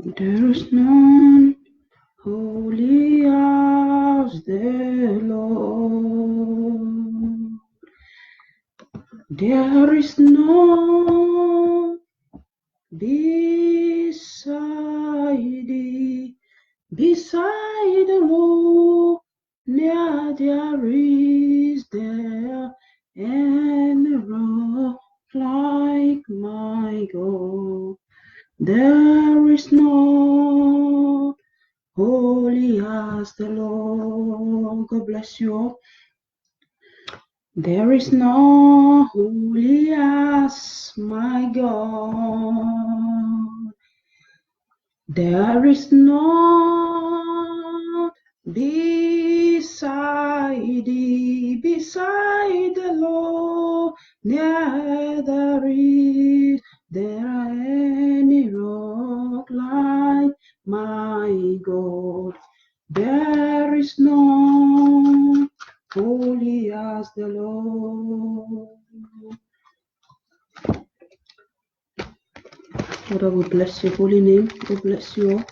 There is none holy as the Lord. There is none beside thee, beside the Lord. Near there is there any rock like my God. There is no holy as the Lord. God bless you all. There is no holy as my God. There is none beside thee, beside the Lord. Neither is there any rock like my God. There is none holy as the Lord. Father, we bless your holy name. We bless you all.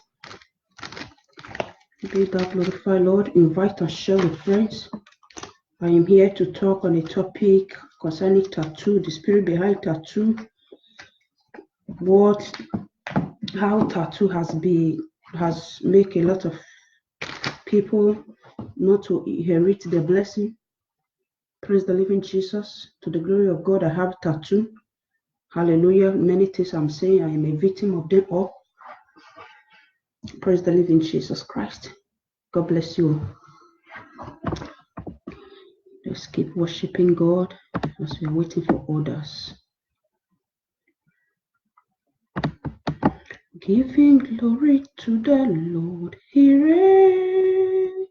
Be thou glorified, Lord. Invite and share with friends. I am here to talk on a topic concerning tattoo, the spirit behind tattoo, how tattoo has made a lot of people not to inherit the blessing. Praise the living Jesus. To the glory of God, I have tattoo. Hallelujah. Many things I'm saying, I am a victim of them all. Praise the living Jesus Christ. God bless you. Let's keep worshiping God as we are waiting for others. Giving glory to the Lord, He reigns.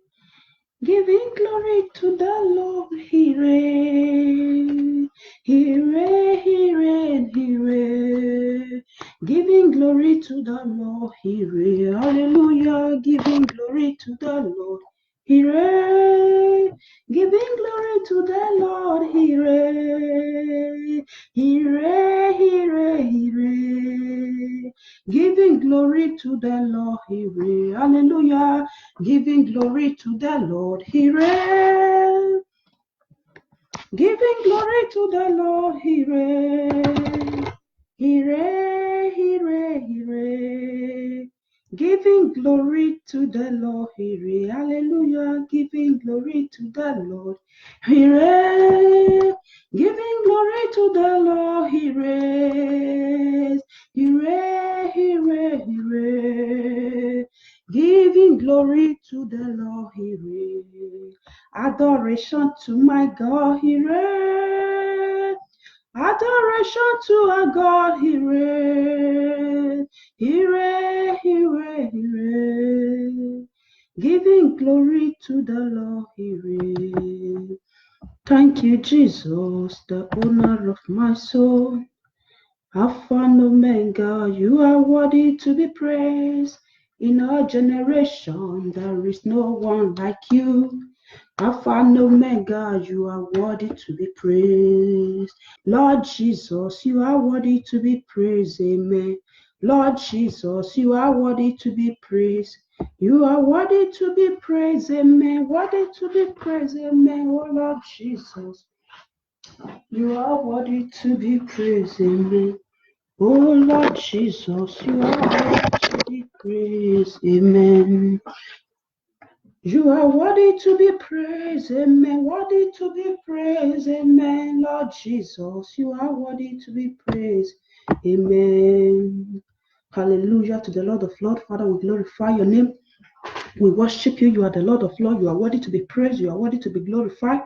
Giving glory to the Lord, He reigns. He reigns, He reigns, He reigns. Giving glory to the Lord, He reigns. Hallelujah. Giving glory to the Lord, He reigns. Giving glory to the Lord, He reigns. He reigns, He reigns, He reigns. Giving glory to the Lord, He reigns. Hallelujah. Giving glory to the Lord, He reigns. Giving glory to the Lord, He reigns. He reigns, He reigns, He reigns. Giving glory to the Lord, He reigns. Hallelujah. Giving glory to the Lord, He reigns. Giving glory to the Lord, He reigns. He reigns, He reigns, He reigns. Giving glory to the Lord, He reigns. Adoration to my God, He reigns. Adoration to our God, He reigns. He reigns, He reigns, He reigns. Giving glory to the Lord, He reigns. Thank you, Jesus, the owner of my soul. Alpha and Omega, you are worthy to be praised. In our generation, there is no one like you. Alpha and Omega, you are worthy to be praised. Lord Jesus, you are worthy to be praised. Amen. Lord Jesus, you are worthy to be praised. You are worthy to be praised. Amen. Worthy to be praised. Amen. Oh Lord Jesus, you are worthy to be praised. Amen. Oh Lord Jesus, you are worthy to be praised. Amen. You are worthy to be praised. Amen. Worthy to be praised. Amen. Lord Jesus, you are worthy to be praised. Amen. Hallelujah to the Lord of Lords. Father, we glorify your name. We worship you. You are the Lord of Lords. You are worthy to be praised. You are worthy to be glorified.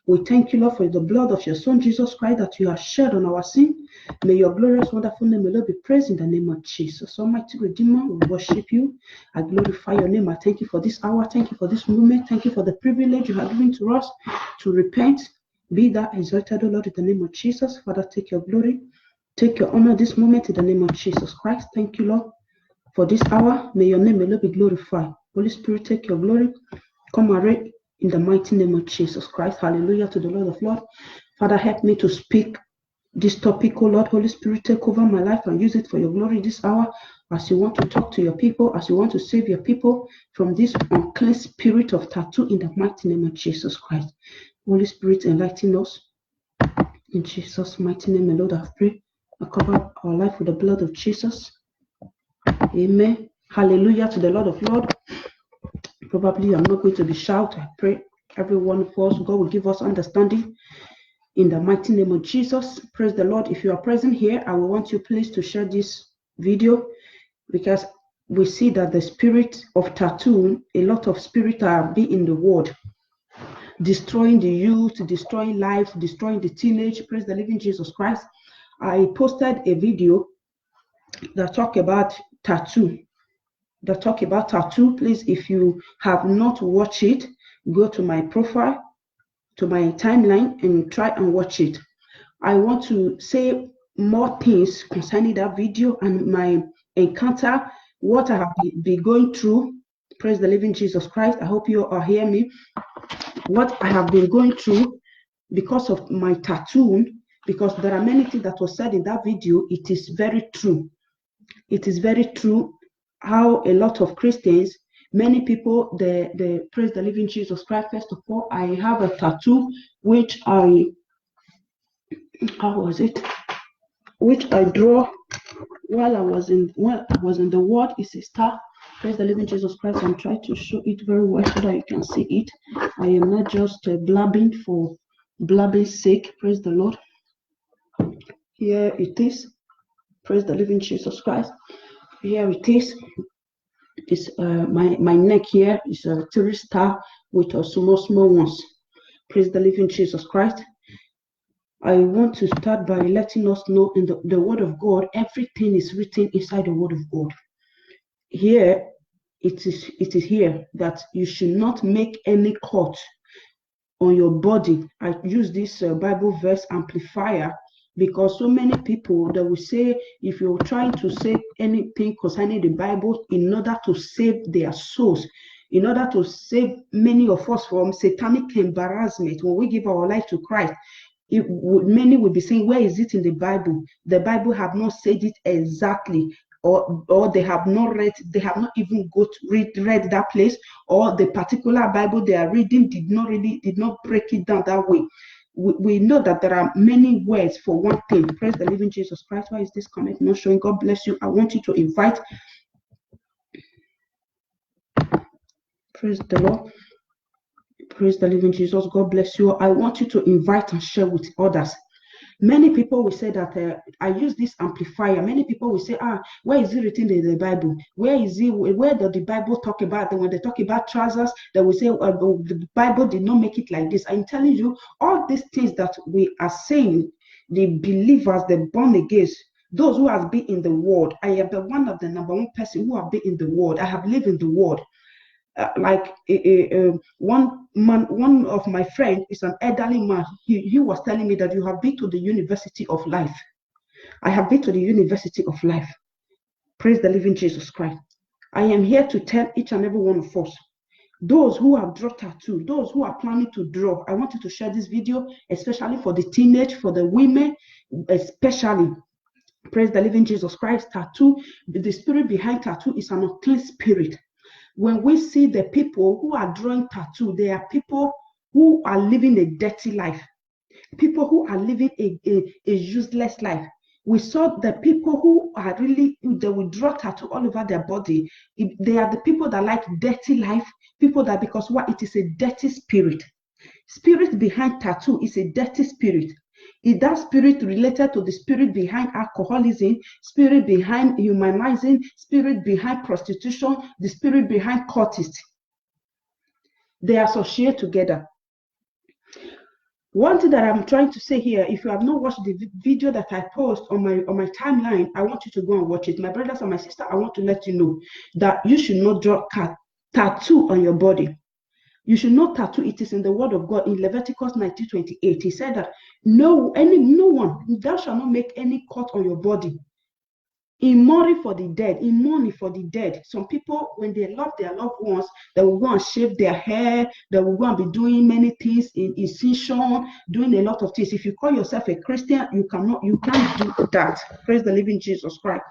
We thank you, Lord, for the blood of your Son, Jesus Christ, that you have shed on our sin. May your glorious, wonderful name, Lord, be praised in the name of Jesus. Almighty Redeemer, we worship you. I glorify your name. I thank you for this hour. Thank you for this moment. Thank you for the privilege you have given to us to repent. Be thou exalted, O Lord, in the name of Jesus. Father, take your glory. Take your honor this moment in the name of Jesus Christ. Thank you, Lord, for this hour. May your name, Lord, be glorified. Holy Spirit, take your glory. Come and reign in the mighty name of Jesus Christ. Hallelujah to the Lord of Lords. Father, help me to speak this topic, oh Lord. Holy Spirit, take over my life and use it for your glory this hour. as you want to talk to your people, as you want to save your people from this unclean spirit of tattoo in the mighty name of Jesus Christ. Holy Spirit, enlighten us. In Jesus' mighty name, my Lord, I pray. I cover our life with the blood of Jesus. Amen. Hallelujah to the Lord of Lords. Probably I'm not going to be shout. I pray every one of us, God will give us understanding in the mighty name of Jesus. Praise the Lord. If you are present here, I will want you please to share this video, because we see that the spirit of tattoo, a lot of spirit are being in the world, destroying the youth, destroying life, destroying the teenage. Praise the living Jesus Christ. I posted a video that talk about tattoo. Please, if you have not watched it, go to my profile, to my timeline, and try and watch it. I want to say more things concerning that video and my encounter, what I have been going through. Praise the living Jesus Christ. I hope you all hear me. What I have been going through because of my tattoo, because there are many things that was said in that video. It is very true. It is very true how a lot of Christians, many people, the praise the living Jesus Christ. First of all, I have a tattoo which I draw while I was in the world. It's a star. Praise the living Jesus Christ. I'm trying to show it very well so that you can see it. I am not just blabbing for blabbing's sake. Praise the Lord. Here it is. Praise the living Jesus Christ. Here it is. It's my neck here is a 3-star with a small ones. Praise the living Jesus Christ. I want to start by letting us know in the Word of God, everything is written inside the Word of God. Here, it is here that you should not make any cut on your body. I use this Bible verse amplifier because so many people that will say, if you're trying to say anything concerning the Bible in order to save their souls, in order to save many of us from satanic embarrassment, when we give our life to Christ, many will be saying, where is it in the Bible? The Bible have not said it exactly, or they have not even read that place, or the particular Bible they are reading did not break it down that way. We know that there are many words for one thing. Praise the living Jesus Christ. Why is this comment not showing? God bless you. I want you to invite. Praise the Lord. Praise the living Jesus. God bless you. I want you to invite and share with others. Many people will say that I use this amplifier. Many people will say, where is it written in the Bible? Where does the Bible talk about? And when they talk about trousers, they will say, the Bible did not make it like this. I'm telling you, all these things that we are saying, the believers, the born again, those who have been in the world. I am one of the number one person who have been in the world. I have lived in the world. One of my friends is an elderly man. He was telling me that you have been to the University of Life. I have been to the University of Life. Praise the living Jesus Christ. I am here to tell each and every one of us, those who have drawn tattoo, those who are planning to draw, I want you to share this video, especially for the teenage, for the women, especially. Praise the living Jesus Christ. Tattoo, the spirit behind tattoo is an unclean spirit. When we see the people who are drawing tattoo, they are people who are living a dirty life, people who are living a useless life. We saw the people who are they will draw tattoo all over their body. They are the people that like dirty life, people that, because what? It is a dirty spirit. Spirit behind tattoo is a dirty spirit. Is that spirit related to the spirit behind alcoholism, spirit behind humanizing, spirit behind prostitution, the spirit behind cultists? They associate together. One thing that I'm trying to say here, if you have not watched the video that I post on my timeline, I want you to go and watch it. My brothers and my sister, I want to let you know that you should not draw tattoo on your body. You should not tattoo. It is in the Word of God in Leviticus 19:28. He said that no one, thou shalt not make any cut on your body in mourning for the dead, in mourning for the dead. Some people, when they love their loved ones, they will go and shave their hair, they will go and be doing many things, incision, doing a lot of things. If you call yourself a Christian, you can't do that. Praise the living Jesus Christ.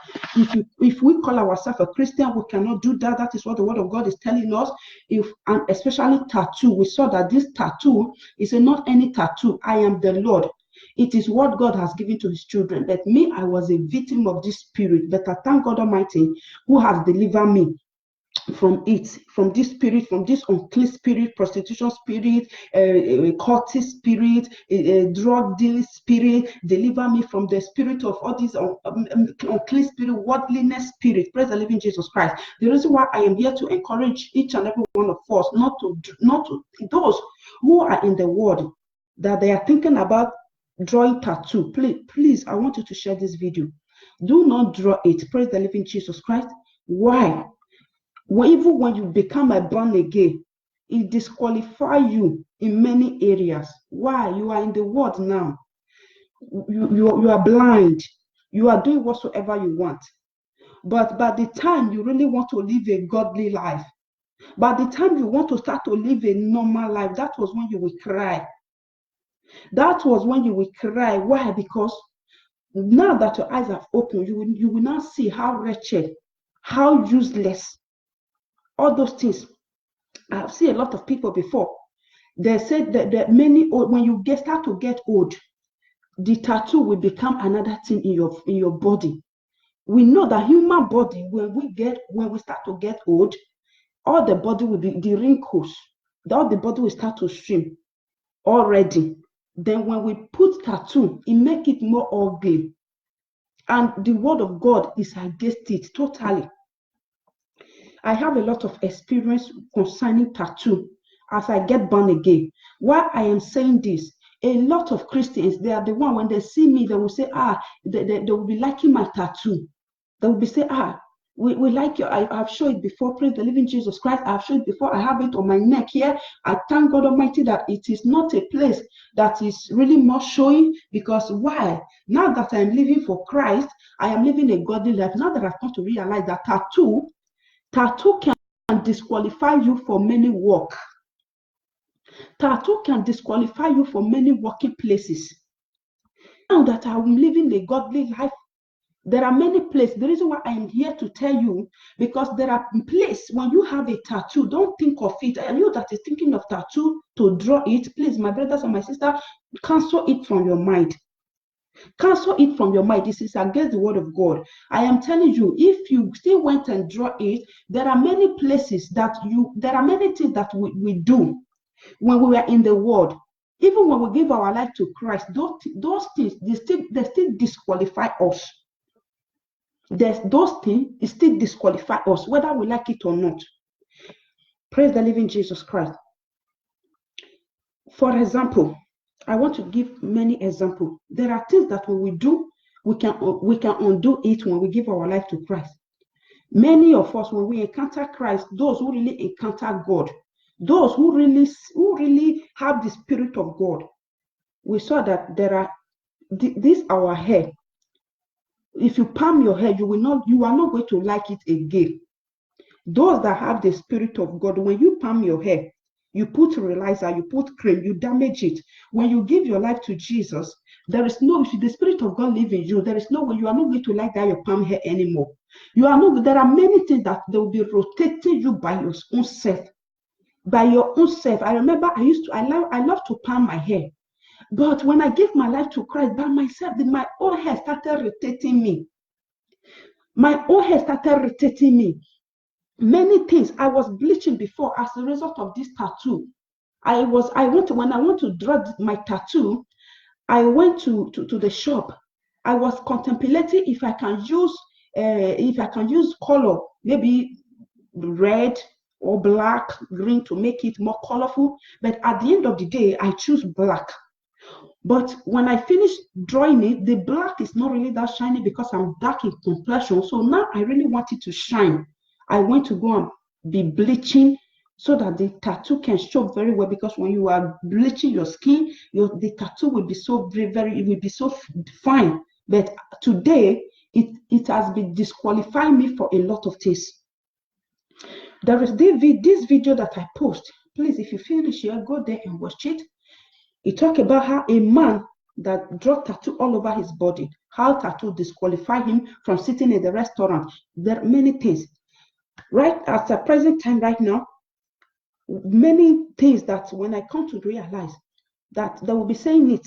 If we call ourselves a Christian, we cannot do that. That is what the word of God is telling us. And especially tattoo, we saw that this tattoo is not any tattoo. I am the Lord. It is what God has given to his children. But me, I was a victim of this spirit. But I thank God Almighty who has delivered me from it, from this spirit, from this unclean spirit, prostitution spirit, cultist spirit, drug dealing spirit. Deliver me from the spirit of all these unclean spirit, worldliness spirit. Praise the living Jesus Christ. The reason why I am here to encourage each and every one of us, not to those who are in the world, that they are thinking about drawing tattoo. Please, I want you to share this video. Do not draw it. Praise the living Jesus Christ. Why? Even when you become a born again, it disqualifies you in many areas. Why? You are in the world now. You are blind. You are doing whatsoever you want. But by the time you really want to live a godly life, by the time you want to start to live a normal life, that was when you will cry. That was when you will cry. Why? Because now that your eyes have opened, you will now see how wretched, how useless, all those things. I've seen a lot of people before. They said that many old, when you start to get old, the tattoo will become another thing in your body. We know that human body, when we start to get old, all the body will be the wrinkles, all the body will start to shrink already. Then when we put tattoo, it make it more ugly. And the word of God is against it totally. I have a lot of experience concerning tattoo as I get born again. Why I am saying this, a lot of Christians, they are the one, when they see me, they will say, they will be liking my tattoo. They will be saying, we like you. I've shown it before. Praise the living Jesus Christ. I've shown it before. I have it on my neck here. I thank God Almighty that it is not a place that is really more showing. Because why? Now that I'm living for Christ, I am living a godly life. Now that I've come to realize that tattoo can disqualify you for many work. Tattoo can disqualify you for many working places. Now that I'm living a godly life, there are many places. The reason why I am here to tell you, because there are places when you have a tattoo, don't think of it. And you that is thinking of tattoo to draw it, please, my brothers and my sisters, cancel it from your mind. Cancel it from your mind. This is against the word of God. I am telling you, if you still went and draw it, there are many places there are many things that we do when we were in the world. Even when we give our life to Christ, those things, they still disqualify us. Those things still disqualify us, whether we like it or not. Praise the living Jesus Christ. For example, I want to give many examples. There are things that when we do, we can undo it when we give our life to Christ. Many of us, when we encounter Christ, those who really encounter God, those who really have the Spirit of God, we saw that there are this our hair. If you palm your hair, you are not going to like it again. Those that have the Spirit of God, when you palm your hair, you put realizer, you put cream, you damage it. When you give your life to Jesus, there is no, the Spirit of God lives in you. There is no way you are not going to like that your palm hair anymore. There are many things that they will be rotating you by your own self. By your own self. I remember I love to palm my hair. But when I gave my life to Christ by myself, my own hair started irritating me. My own hair started irritating me. Many things. I was bleaching before as a result of this tattoo. When I want to draw my tattoo, I went to the shop. I was contemplating if I can use color, maybe red or black, green to make it more colorful. But at the end of the day, I choose black. But when I finished drawing it, the black is not really that shiny because I'm dark in complexion. So now I really want it to shine. I went to go and be bleaching so that the tattoo can show very well, because when you are bleaching your skin, the tattoo will be so very, it will be so fine. But today, it has been disqualifying me for a lot of things. There is this video that I post. Please, if you finish here, go there and watch it. It talks about how a man that drew tattoo all over his body, how tattoo disqualify him from sitting in the restaurant. There are many things. Right at the present time, right now, many things that when I come to realize that they will be saying it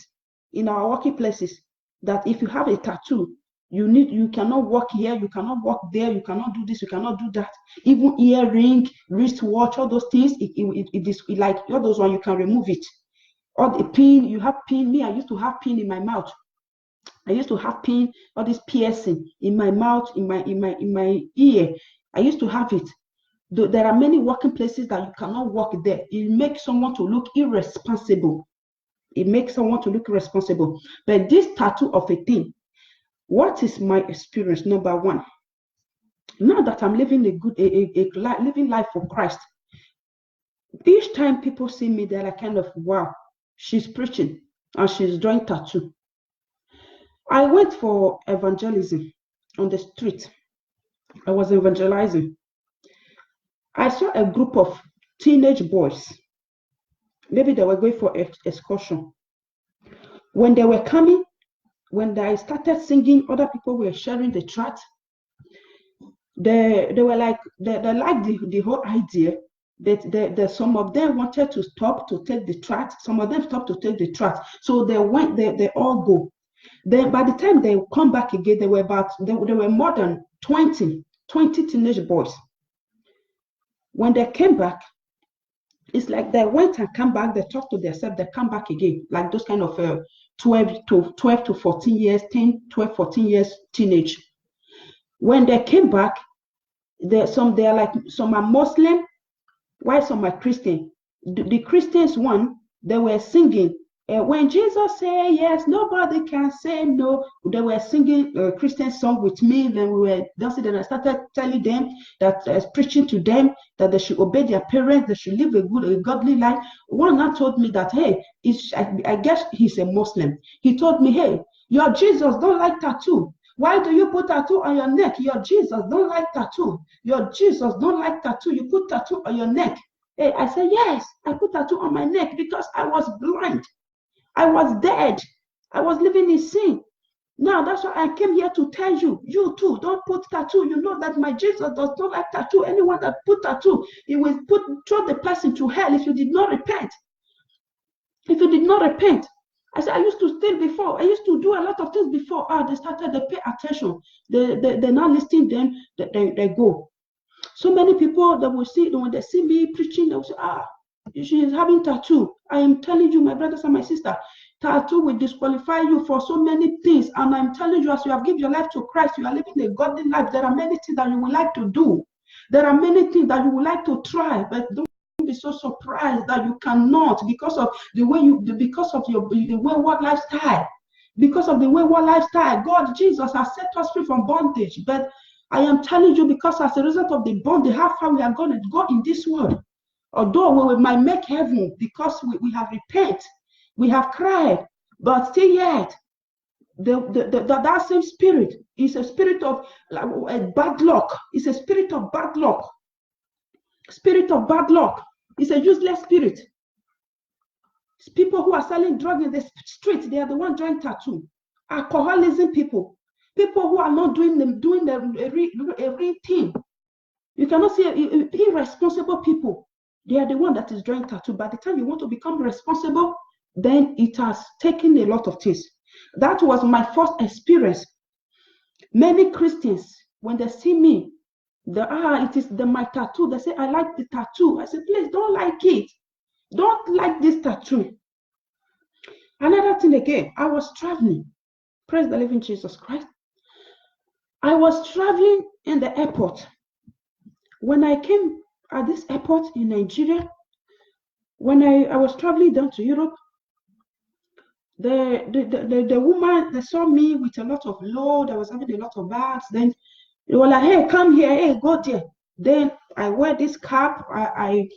in our working places, that if you have a tattoo, you cannot walk here, you cannot walk there, you cannot do this, you cannot do that. Even earring, wristwatch, all those things, it is like all those ones, you can remove it. All the pin, you have pin. Me, I used to have pin in my mouth. I used to have pin, all this piercing in my mouth, in my ear. I used to have it. There are many working places that you cannot walk there. It makes someone to look irresponsible. It makes someone to look irresponsible. But this tattoo of a thing, what is my experience? Number one, now that I'm living living life for Christ, each time people see me, they're like kind of, wow, she's preaching and she's drawing tattoo. I went for evangelism on the street. I was evangelizing. I saw a group of teenage boys. Maybe they were going for excursion. When they were coming, when I started singing, other people were sharing the tract. They were like, they liked the whole idea. That some of them wanted to stop to take the tract. Some of them stopped to take the tract. So they went, they all go. Then by the time they come back again, there were more than 20 teenage boys. When they came back, it's like they went and come back, they talked to themselves, they come back again, like those kind of 12 to 14 years, 10, 12, 14 years teenage. When they came back, some are Muslim, while some are Christian. The Christians one, they were singing, when Jesus said yes, nobody can say no. They were singing a Christian song with me. Then we were dancing, and I started telling them that, preaching to them that they should obey their parents, they should live a godly life. One now told me that, hey, I guess he's a Muslim. He told me, hey, your Jesus don't like tattoo. Why do you put tattoo on your neck? Your Jesus don't like tattoo. Your Jesus don't like tattoo. You put tattoo on your neck. Hey, I said, yes, I put tattoo on my neck because I was blind. I was dead. I was living in sin. Now that's why I came here to tell you, you too, don't put tattoo. You know that my Jesus does not like tattoo. Anyone that put tattoo, he will throw the person to hell if you did not repent. If you did not repent. I said, I used to steal before. I used to do a lot of things before. They pay attention. They're not listening, then they go. So many people that will see, when they see me preaching, they will say, she is having tattoo. I am telling you, my brothers and my sister, tattoo will disqualify you for so many things. And I'm telling you, as you have given your life to Christ, you are living a godly life. There are many things that you would like to do. There are many things that you would like to try, but don't be so surprised that you cannot because of the wayward lifestyle. Because of the wayward lifestyle, God, Jesus has set us free from bondage. But I am telling you, because as a result of the bondage, how far we are going to go in this world. Although we might make heaven because we have repented, we have cried, but still yet, that same spirit is a spirit of bad luck. It's a spirit of bad luck. Spirit of bad luck. It's a useless spirit. It's people who are selling drugs in the street, they are the ones drawing tattoo. Alcoholism people who are not doing the real thing. You cannot see irresponsible people. They are the one that is drawing tattoo. By the time you want to become responsible, then it has taken a lot of things. That was my first experience. Many Christians, when they see me, it is my tattoo. They say, I like the tattoo. I said, please don't like it. Don't like this tattoo. Another thing again, I was traveling. Praise the living Jesus Christ. I was traveling in the airport. When I came at this airport in Nigeria, when I was traveling down to Europe, the woman, they saw me with a lot of load. I was having a lot of bags. Then they were like, hey, come here, hey, go there. Then I wear this cap. I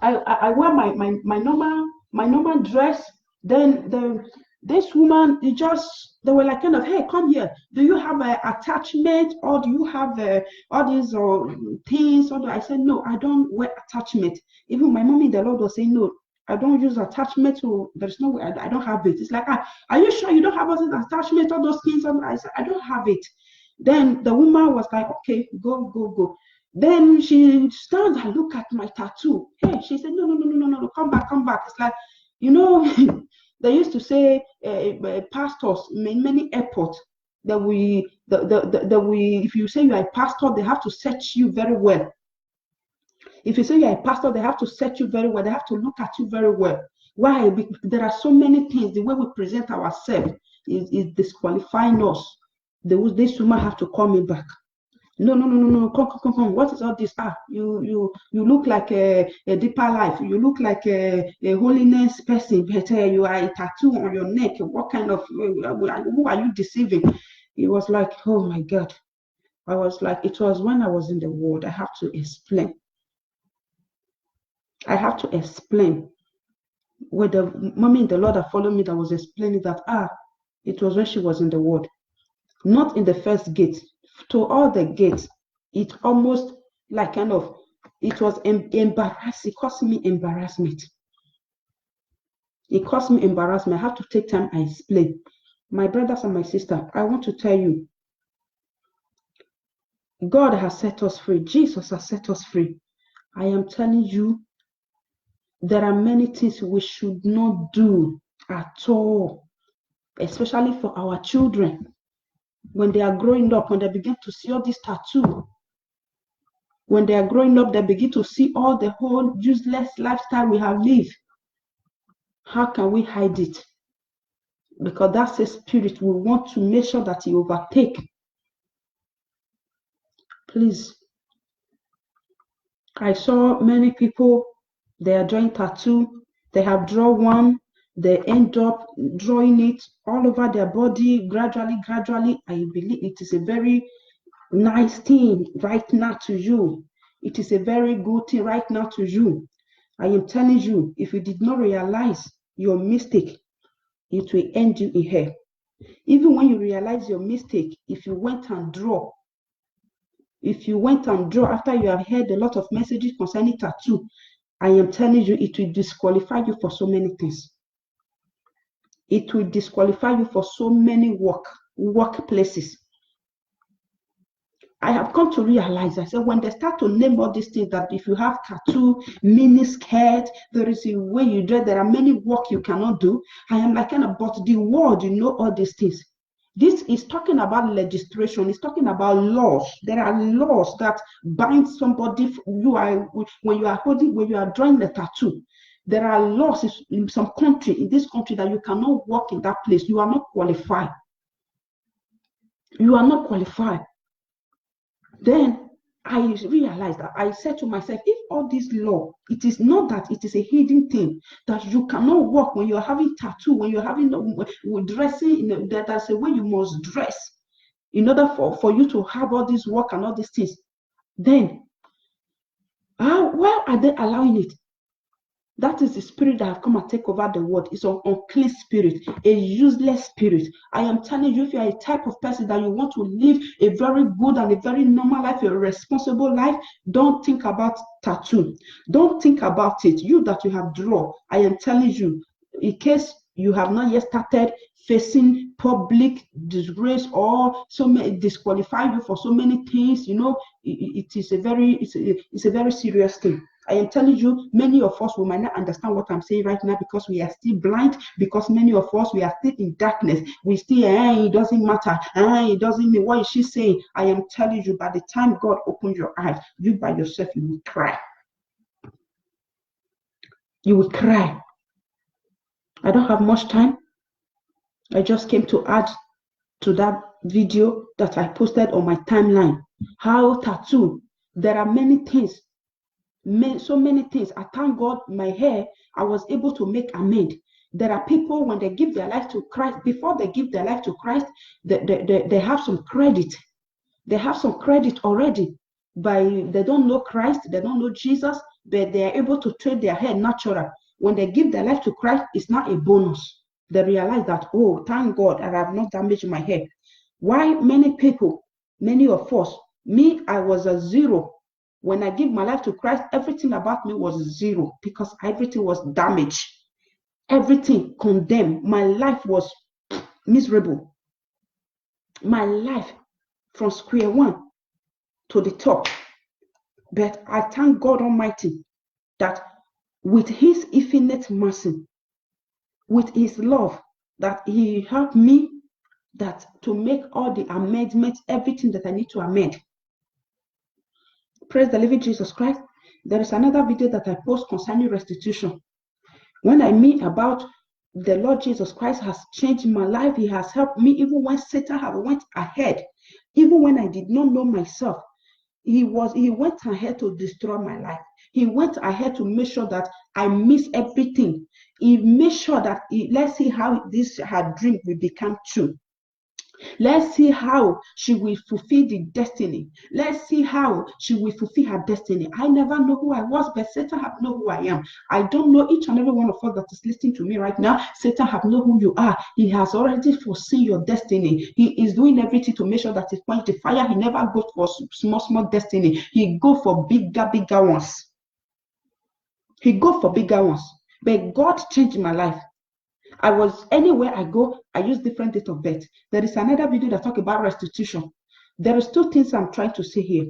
wear my normal dress. Then This woman, they were like, kind of, hey, come here. Do you have an attachment, or do you have all these things? I said, no, I don't wear attachment. Even my mommy in the Lord was saying, no, I don't use attachment. So there's no way, I don't have it. It's like, are you sure you don't have all these attachments, all those things? I said, I don't have it. Then the woman was like, okay, go. Then she stands and look at my tattoo. Hey, she said, no, come back. It's like, they used to say, pastors in many airports, that if you say you are a pastor, they have to search you very well. If you say you are a pastor, they have to search you very well. They have to look at you very well. Why? Because there are so many things. The way we present ourselves is disqualifying us. This woman have to call me back. No, come. What is all this? You look like a deeper life. You look like a holiness person, but you are a tattoo on your neck. What kind of, who are you deceiving? It was like, oh my God. I was like, it was when I was in the world. I have to explain. With the mommy in the Lord that followed me, that was explaining that, it was when she was in the world. Not in the first gate. To all the gates, it almost like kind of, it was embarrassing. It caused me embarrassment. I have to take time and explain. My brothers and my sister, I want to tell you, God has set us free. Jesus has set us free. I am telling you, there are many things we should not do at all, especially for our children. When they are growing up, when they begin to see all this tattoo, when they are growing up, they begin to see all the whole useless lifestyle we have lived. How can we hide it? Because that's a spirit. We want to make sure that he overtake. Please. I saw many people, they are drawing tattoo. They have drawn one. They end up drawing it all over their body gradually. I believe it is a very nice thing right now to you. It is a very good thing right now to you. I am telling you, if you did not realize your mistake, it will end you in hell. Even when you realize your mistake, if you went and draw after you have heard a lot of messages concerning tattoo, I am telling you, it will disqualify you for so many things. It will disqualify you for so many workplaces. I have come to realize, I said, when they start to name all these things, that if you have tattoo, mini skirt, there is a way you dress, there are many work you cannot do. I am like, but the world, all these things. This is talking about legislation. It's talking about laws. There are laws that bind somebody. When you are drawing the tattoo, there are laws in some country, in this country, that you cannot work in that place. You are not qualified. Then I realized that I said to myself, if all this law, it is not that it is a hidden thing, that you cannot work when you're having tattoo, when you're having dressing, there's a way you must dress in order for you to have all this work and all these things. Then, why are they allowing it? That is the spirit that have come and take over the world. It's an unclean spirit, a useless spirit. I am telling you, if you are a type of person that you want to live a very good and a very normal life, a responsible life, don't think about tattoo. Don't think about it. You that you have drawn, I am telling you, in case you have not yet started facing public disgrace or so many disqualify you for so many things, it's a very serious thing. I am telling you, many of us, we might not understand what I'm saying right now because we are still blind, because many of us, we are still in darkness. We still, it doesn't matter. It doesn't mean, what is she saying? I am telling you, by the time God opens your eyes, you by yourself, you will cry. You will cry. I don't have much time. I just came to add to that video that I posted on my timeline. How tattoo, there are many things. So many things. I thank God, my hair, I was able to make amend. There are people, when they give their life to Christ, before they give their life to Christ, they have some credit. They have some credit already. They don't know Christ, they don't know Jesus, but they are able to trade their hair natural. When they give their life to Christ, it's not a bonus. they realize that, oh, thank God I have not damaged my hair. Why many people, many of us, me, I was a zero. When I give my life to Christ, everything about me was zero because everything was damaged. Everything condemned. My life was miserable. My life from square one to the top. But I thank God Almighty that with his infinite mercy, with his love, that he helped me that to make all the amendments, everything that I need to amend. Praise the living Jesus Christ. There is another video that I post concerning restitution. When I mean about the Lord Jesus Christ has changed my life, he has helped me even when Satan had went ahead, even when I did not know myself. He went ahead to destroy my life. He went ahead to make sure that I miss everything. He made sure that let's see how her dream will become true. Let's see how she will fulfill the destiny. Let's see how she will fulfill her destiny. I never know who I was, but Satan have know who I am. I don't know each and every one of us that is listening to me right now. Satan have know who you are. He has already foreseen your destiny. He is doing everything to make sure that he quench the fire. He never goes for small destiny. He go for bigger ones. He go for bigger ones. But God changed my life. I was anywhere I go, I use different date of birth. There is another video that talk about restitution. There is two things I'm trying to say here.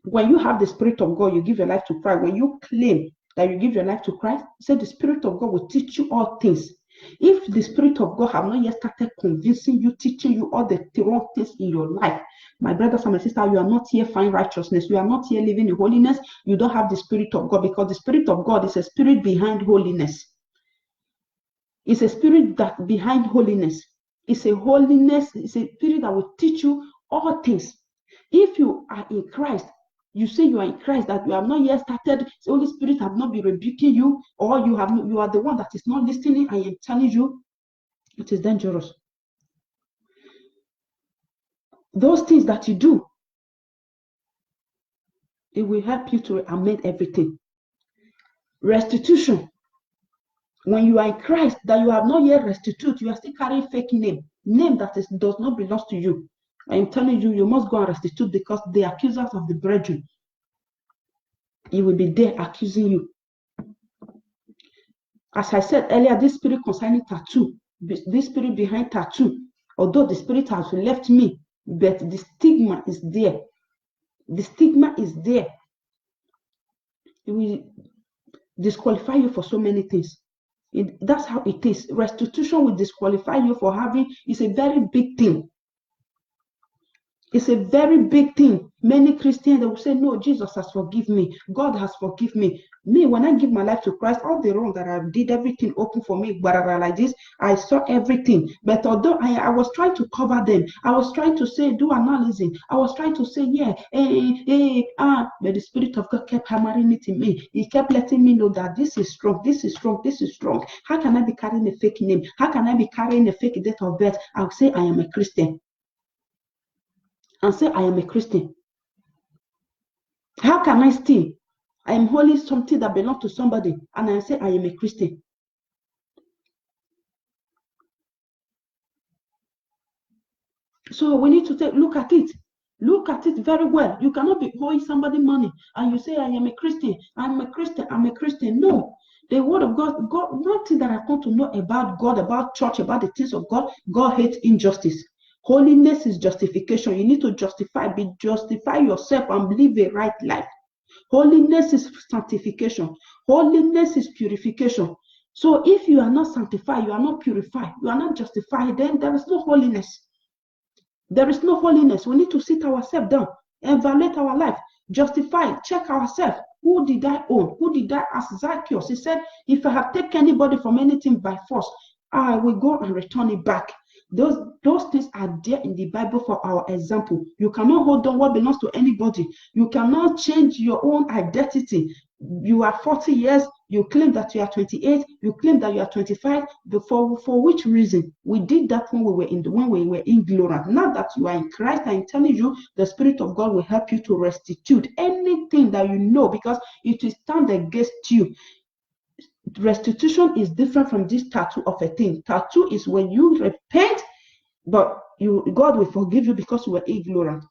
When you have the Spirit of God, you give your life to Christ. When you claim that you give your life to Christ, say the Spirit of God will teach you all things. If the Spirit of God have not yet started convincing you, teaching you all the wrong things in your life, my brothers and my sisters, you are not here finding righteousness. You are not here living in holiness. You don't have the Spirit of God, because the Spirit of God is a spirit behind holiness. It's a spirit that behind holiness. It's a holiness. It's a spirit that will teach you all things. If you are in Christ, you say you are in Christ, that you have not yet started, the Holy Spirit have not been rebuking you, or you are the one that is not listening. I am telling you, it is dangerous. Those things that you do, it will help you to amend everything. Restitution. When you are in Christ, that you have not yet restituted, you are still carrying fake name that does not belong to you. I am telling you, you must go and restitute, because the accusers of the brethren, he will be there accusing you. As I said earlier, this spirit concerning tattoo, this spirit behind tattoo, although the spirit has left me, but the stigma is there. The stigma is there. It will disqualify you for so many things. That's how it is. Restitution will disqualify you for having, it's a very big thing. It's a very big thing. Many Christians, they will say, no, Jesus has forgiven me. God has forgiven me. Me, when I give my life to Christ, all the wrong that I did, everything open for me, like this, I saw everything. But although I was trying to cover them, I was trying to say, do analysis. I was trying to say, yeah, but the Spirit of God kept hammering it in me. He kept letting me know that this is strong, this is strong, this is strong. How can I be carrying a fake name? How can I be carrying a fake date of birth? I'll say I am a Christian. And say I am a Christian. How can I steal? I am holding something that belongs to somebody, and I say I am a Christian. So we need to look at it. Look at it very well. You cannot be holding somebody money and you say I am a Christian. I'm a Christian. I'm a Christian. No. The word of God, one thing that I want to know about God, about church, about the things of God, God hates injustice. Holiness is justification. You need to justify yourself and live a right life. Holiness is sanctification. Holiness is purification. So if you are not sanctified, you are not purified, you are not justified, then there is no holiness. There is no holiness. We need to sit ourselves down, evaluate our life, justify, check ourselves. Who did I own? Who did I ask? Zacchaeus, he said, if I have taken anybody from anything by force, I will go and return it back. Those things are there in the Bible for our example. You cannot hold on what belongs to anybody. You cannot change your own identity. You are 40 years, you claim that you are 28, you claim that you are 25. For which reason? We did that when we were ignorant. Now that you are in Christ, I'm telling you, the Spirit of God will help you to restitute anything that you know, because it will stand against you. restitution is different from this tattoo of a thing. Tattoo is when you repent, but God will forgive you because you were ignorant.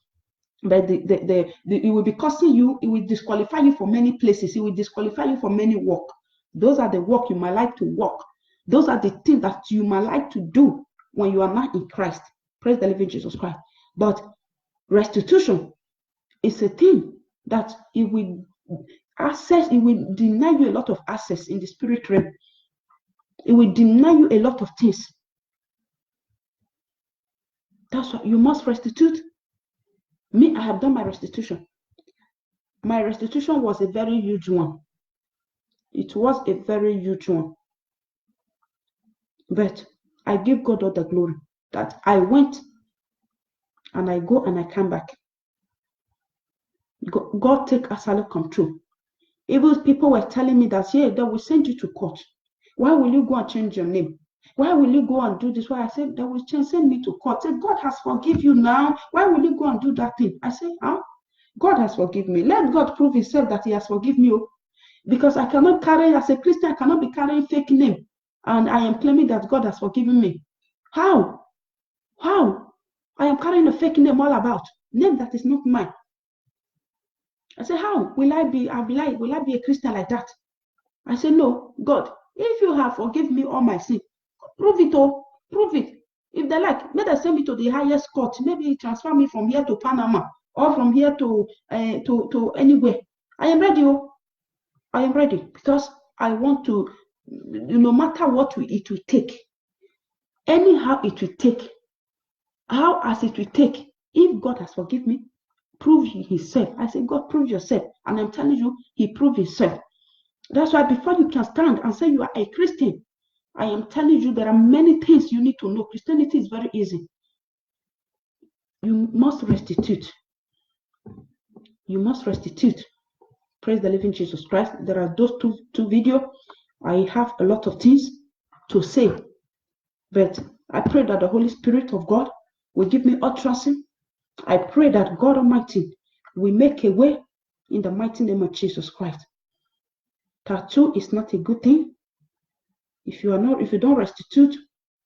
But it will be costing you, it will disqualify you for many places, it will disqualify you for many work. Those are the work you might like to work. Those are the things that you might like to do when you are not in Christ. Praise the living Jesus Christ. But restitution is a thing that it will deny you a lot of access in the spirit realm. It will deny you a lot of things. That's why you must restitute. Me, I have done my restitution. My restitution was a very huge one. It was a very huge one. But I give God all the glory that I went and I go and I come back. God take absolute control. Even people were telling me that, yeah, they will send you to court. Why will you go and change your name? Why will you go and do this? Why? I said, they will send me to court. I said, God has forgiven you now. Why will you go and do that thing? I said, huh? God has forgiven me. Let God prove himself that he has forgiven you. Because I cannot carry, as a Christian, I cannot be carrying fake name. And I am claiming that God has forgiven me. How? How? I am carrying a fake name all about. Name that is not mine. I said, how will I be a Christian like that? I said, no, God, if you have forgiven me all my sin, prove it, oh, prove it. If they like, may they send me to the highest court. Maybe transfer me from here to Panama or from here to anywhere. I am ready, oh. I am ready because I want to, no matter what it will take, anyhow it will take, how as it will take, if God has forgiven me, prove himself. I say, God, prove yourself. And I'm telling you, he proved himself. That's why before you can stand and say you are a Christian, I am telling you there are many things you need to know. Christianity is very easy. You must restitute. You must restitute. Praise the living Jesus Christ. There are those two videos. I have a lot of things to say. But I pray that the Holy Spirit of God will give me utterance. I pray that God Almighty will make a way in the mighty name of Jesus Christ. Tattoo is not a good thing. If you don't restitute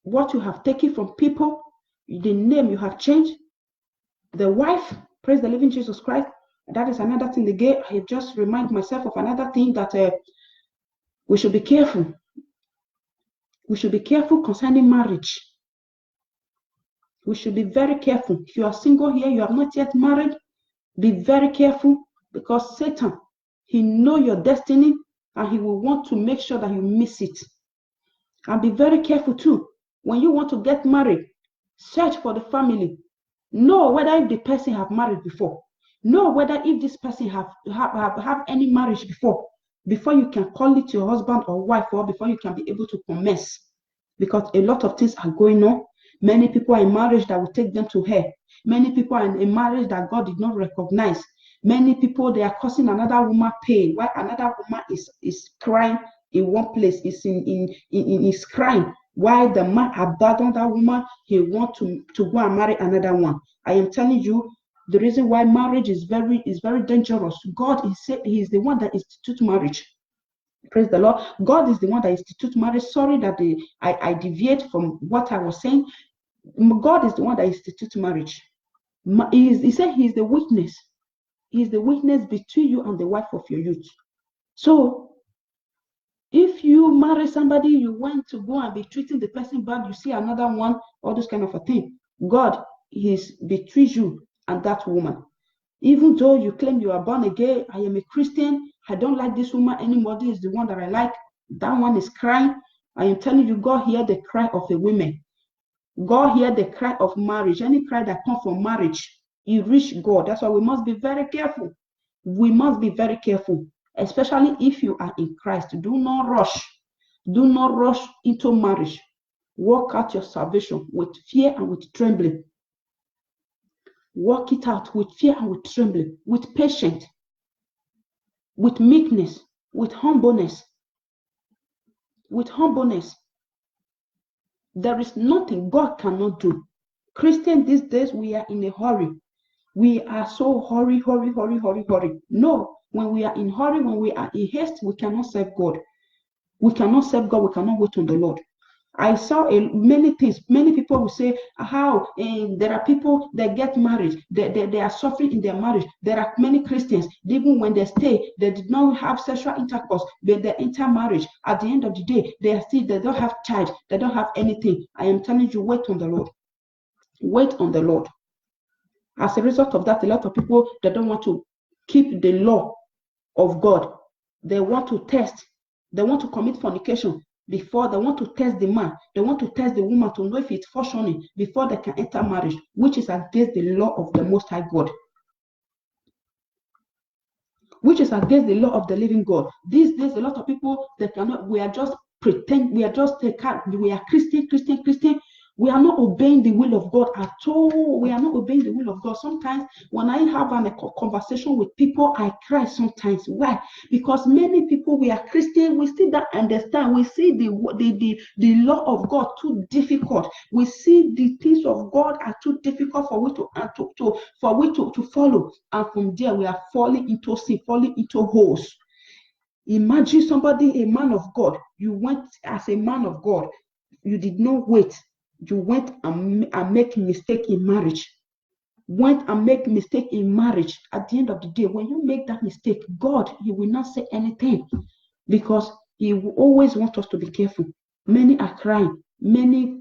what you have taken from people, the name you have changed, the wife, praise the living Jesus Christ. That is another thing again. I just remind myself of another thing that we should be careful. We should be careful concerning marriage. We should be very careful. If you are single here, you have not yet married, be very careful because Satan, he knows your destiny and he will want to make sure that you miss it. And be very careful too. When you want to get married, search for the family. Know whether if the person have married before. Know whether if this person have any marriage before you can call it your husband or wife, or before you can be able to commence. Because a lot of things are going on. Many people are in marriage that will take them to hell. Many people are in a marriage that God did not recognize. Many people, they are causing another woman pain. While another woman is crying in one place, is crying. While the man abandoned that woman, he wants to go and marry another one. I am telling you, the reason why marriage is very dangerous. God is said he is the one that institutes marriage. Praise the Lord. God is the one that institutes marriage. Sorry that I deviate from what I was saying. God is the one that institutes marriage. He said he is the witness. He is the witness between you and the wife of your youth. So, if you marry somebody, you want to go and be treating the person bad, you see another one, all this kind of a thing. God is between you and that woman. Even though you claim you are born again, I am a Christian, I don't like this woman anymore, this is the one that I like, that one is crying. I am telling you, God hear the cry of a woman. God hear the cry of marriage. Any cry that comes from marriage, it reach God. That's why we must be very careful. We must be very careful, especially if you are in Christ. Do not rush. Do not rush into marriage. Work out your salvation with fear and with trembling. Work it out with fear and with trembling, with patience, with meekness, with humbleness. With humbleness. There is nothing God cannot do. Christians these days, we are in a hurry. We are so hurry. No, when we are in hurry, when we are in haste, we cannot serve God. We cannot serve God. We cannot wait on the Lord. I saw many things. Many people will say how there are people that get married, they are suffering in their marriage. There are many Christians, even when they stay, they did not have sexual intercourse, but they enter marriage. At the end of the day, they don't have child, they don't have anything. I am telling you, wait on the Lord. Wait on the Lord. As a result of that, a lot of people, they don't want to keep the law of God. They want to test. They want to commit fornication before they want to test the man. They want to test the woman to know if it's functioning before they can enter marriage, which is against the law of the Most High God. Which is against the law of the living God. These days, a lot of people, they cannot, we are just pretend, we are just, we are Christian. We are not obeying the will of God at all. We are not obeying the will of God. Sometimes when I have a conversation with people, I cry sometimes. Why? Because many people, we are Christian, we still don't understand. We see the law of God too difficult. We see the things of God are too difficult for we to follow. And from there, we are falling into sin, falling into holes. Imagine somebody, a man of God. You went as a man of God. You did not wait. You went and make mistake in marriage. Went and make mistake in marriage. At the end of the day, when you make that mistake, God, He will not say anything because He will always want us to be careful. Many are crying.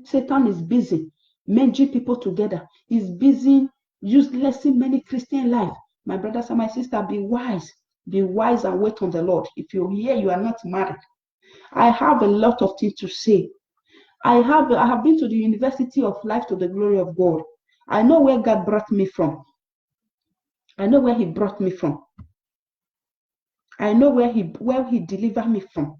Satan is busy merging people together. He's busy uselessing many Christian life. My brothers and my sisters, be wise. Be wise and wait on the Lord. If you're here, you are not married. I have a lot of things to say. I have been to the University of Life to the glory of God. I know where God brought me from. I know where He brought me from. I know where He delivered me from.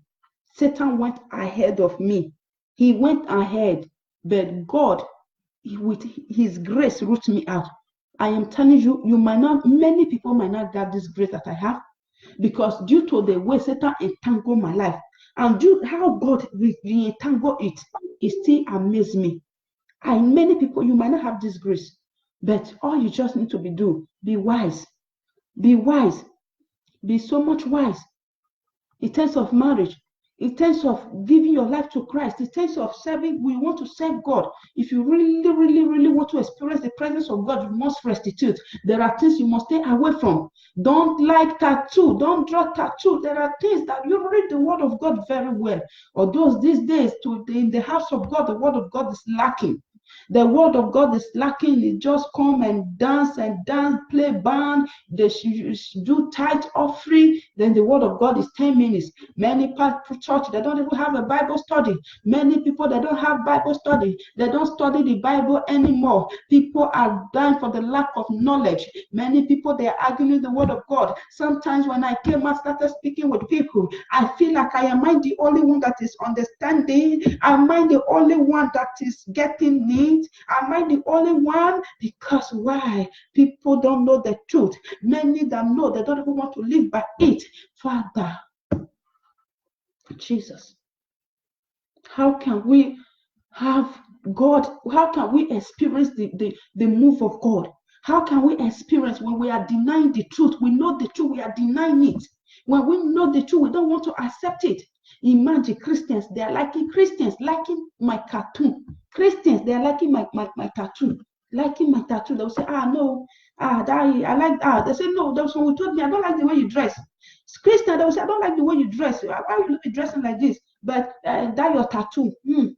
Satan went ahead of me. He went ahead, but God, with His grace, rooted me out. I am telling you, many people might not get this grace that I have, because due to the way Satan entangled my life, and due how God re-entangled it still amazes me. And many people, you might not have this grace, but all you just need to be wise. Be wise. Be so much wise. In terms of marriage, in terms of giving your life to Christ, in terms of serving, we want to serve God. If you really want to experience the presence of God, you must restitute. There are things you must stay away from. Don't like tattoo. Don't draw tattoo. There are things that you read the word of God very well. Although these days, in the house of God, the word of God is lacking. The word of God is lacking. It just come and dance, play band. They do tithe offering. Then the word of God is 10 minutes. Many church, they don't even have a Bible study. Many people, they don't have Bible study. They don't study the Bible anymore. People are dying for the lack of knowledge. Many people, they are arguing the word of God. Sometimes when I came and started speaking with people, I feel like am I the only one that is understanding? Am I the only one that is getting neat? Am I the only one? Because why? People don't know the truth. Many that know, they don't even want to live by it. Father, Jesus, how can we have God? How can we experience the move of God? How can we experience when we are denying the truth? We know the truth, we are denying it. When we know the truth, we don't want to accept it. Imagine Christians, they are liking my cartoon. Christians, they are liking my tattoo. Liking my tattoo. They'll say, no, I like they say, no, that's what we told me, I don't like the way you dress. Christian, they will say, I don't like the way you dress. Why are you dressing like this? But that your tattoo, we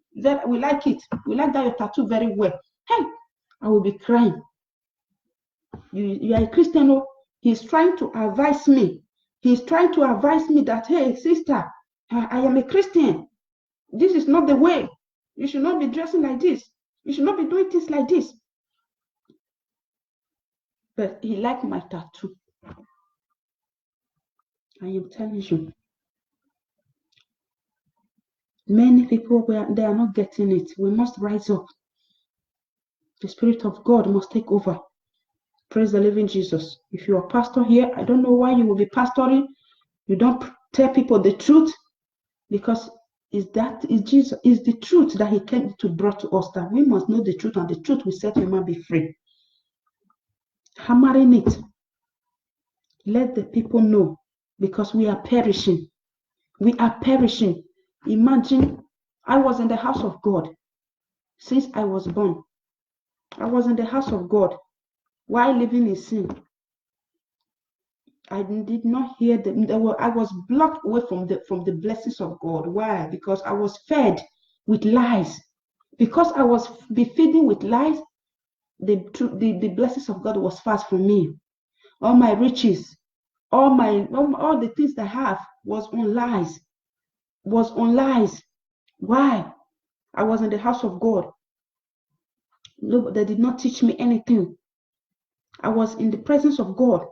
like it. We like that your tattoo very well. Hey, I will be crying. You are a Christian, he's trying to advise me. He's trying to advise me that, hey, sister, I am a Christian. This is not the way. You should not be dressing like this. You should not be doing things like this. But he liked my tattoo. I am telling you. Many people, they are not getting it. We must rise up. The Spirit of God must take over. Praise the living Jesus. If you are a pastor here, I don't know why you will be pastoring. You don't tell people the truth, because is the truth that He came to bring to us, that we must know the truth, and the truth will set human be free. Hammering it. Let the people know, because we are perishing. We are perishing. Imagine, I was in the house of God since I was born. I was in the house of God while living in sin. I did not hear I was blocked away from the blessings of God. Why? Because I was fed with lies. Because I was feeding with lies, the blessings of God was far from me. All my riches, all the things that I have was on lies. Why? I was in the house of God. No, they did not teach me anything. I was in the presence of God.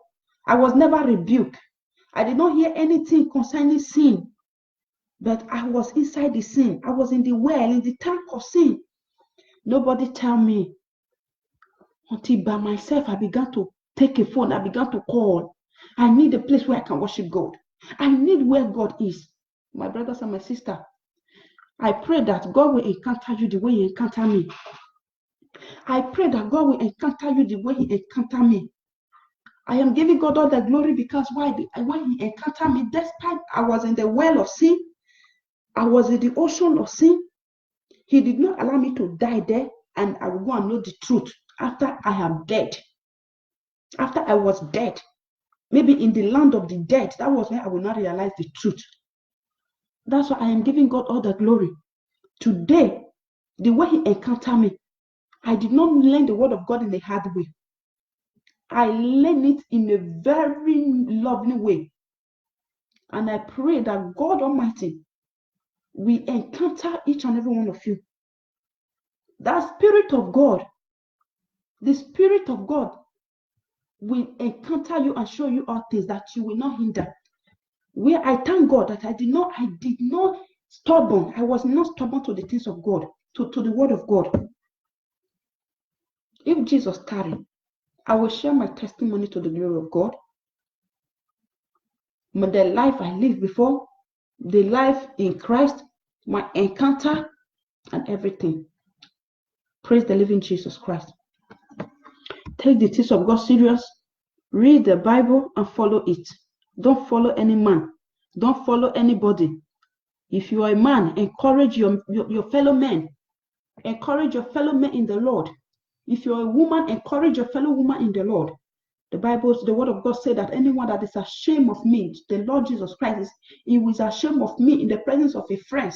I was never rebuked. I did not hear anything concerning sin. But I was inside the sin. I was in the well, in the tank of sin. Nobody tell me. Until by myself, I began to take a phone. I began to call. I need a place where I can worship God. I need where God is. My brothers and my sister, I pray that God will encounter you the way He encountered me. I pray that God will encounter you the way He encountered me. I am giving God all the glory because why? When He encountered me, despite I was in the well of sin, I was in the ocean of sin, He did not allow me to die there, and I will go and know the truth after I am dead. After I was dead, maybe in the land of the dead, that was when I will not realize the truth. That's why I am giving God all the glory. Today, the way He encountered me, I did not learn the word of God in a hard way. I learned it in a very lovely way. And I pray that God Almighty will encounter each and every one of you. That Spirit of God, the Spirit of God will encounter you and show you all things that you will not hinder. Where I thank God that I did not stubborn. I was not stubborn to the things of God, to the word of God. If Jesus tarry, I will share my testimony to the glory of God. But the life I lived before, the life in Christ, my encounter, and everything. Praise the living Jesus Christ. Take the things of God serious. Read the Bible and follow it. Don't follow any man. Don't follow anybody. If you are a man, encourage your fellow men. Encourage your fellow men in the Lord. If you're a woman, encourage your fellow woman in the Lord. The word of God said that anyone that is ashamed of me, the Lord Jesus Christ, he was ashamed of me in the presence of a friend.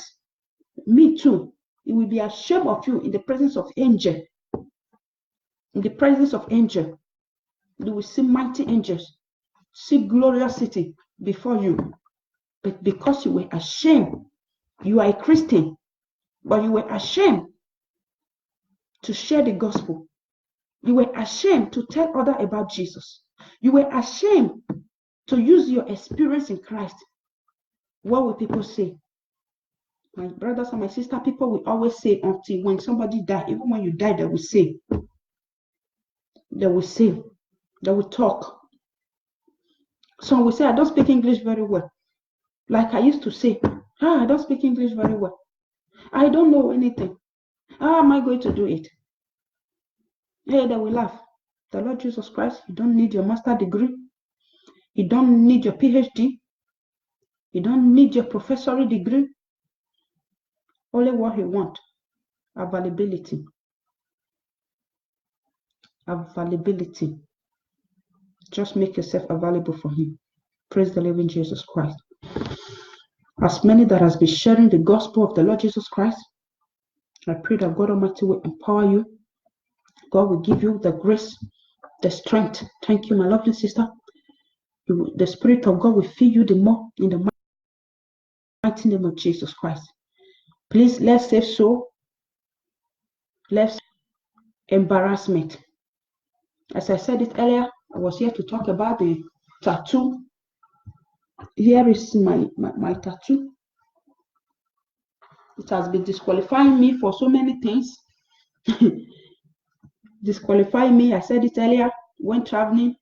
Me too. He will be ashamed of you in the presence of angel. In the presence of angel. You will see mighty angels. See glorious city before you. But because you were ashamed, you are a Christian, but you were ashamed to share the gospel. You were ashamed to tell others about Jesus. You were ashamed to use your experience in Christ. What will people say? My brothers and my sisters, people will always say until when somebody dies, even when you die, they will say. They will say. They will talk. Some will say, I don't speak English very well. Like I used to say, I don't speak English very well. I don't know anything. How am I going to do it? Hey, they will laugh. The Lord Jesus Christ, you don't need your master's degree. You don't need your PhD. You don't need your professorate degree. Only what He wants, availability. Availability. Just make yourself available for Him. Praise the living Jesus Christ. As many that has been sharing the gospel of the Lord Jesus Christ, I pray that God Almighty will empower you. God will give you the grace, the strength. Thank you, my lovely sister. The Spirit of God will fill you the more in the mighty name of Jesus Christ. Please, let's say so. Let's embarrassment. As I said it earlier, I was here to talk about the tattoo. Here is my tattoo. It has been disqualifying me for so many things. Disqualifying me, I said it earlier, when traveling.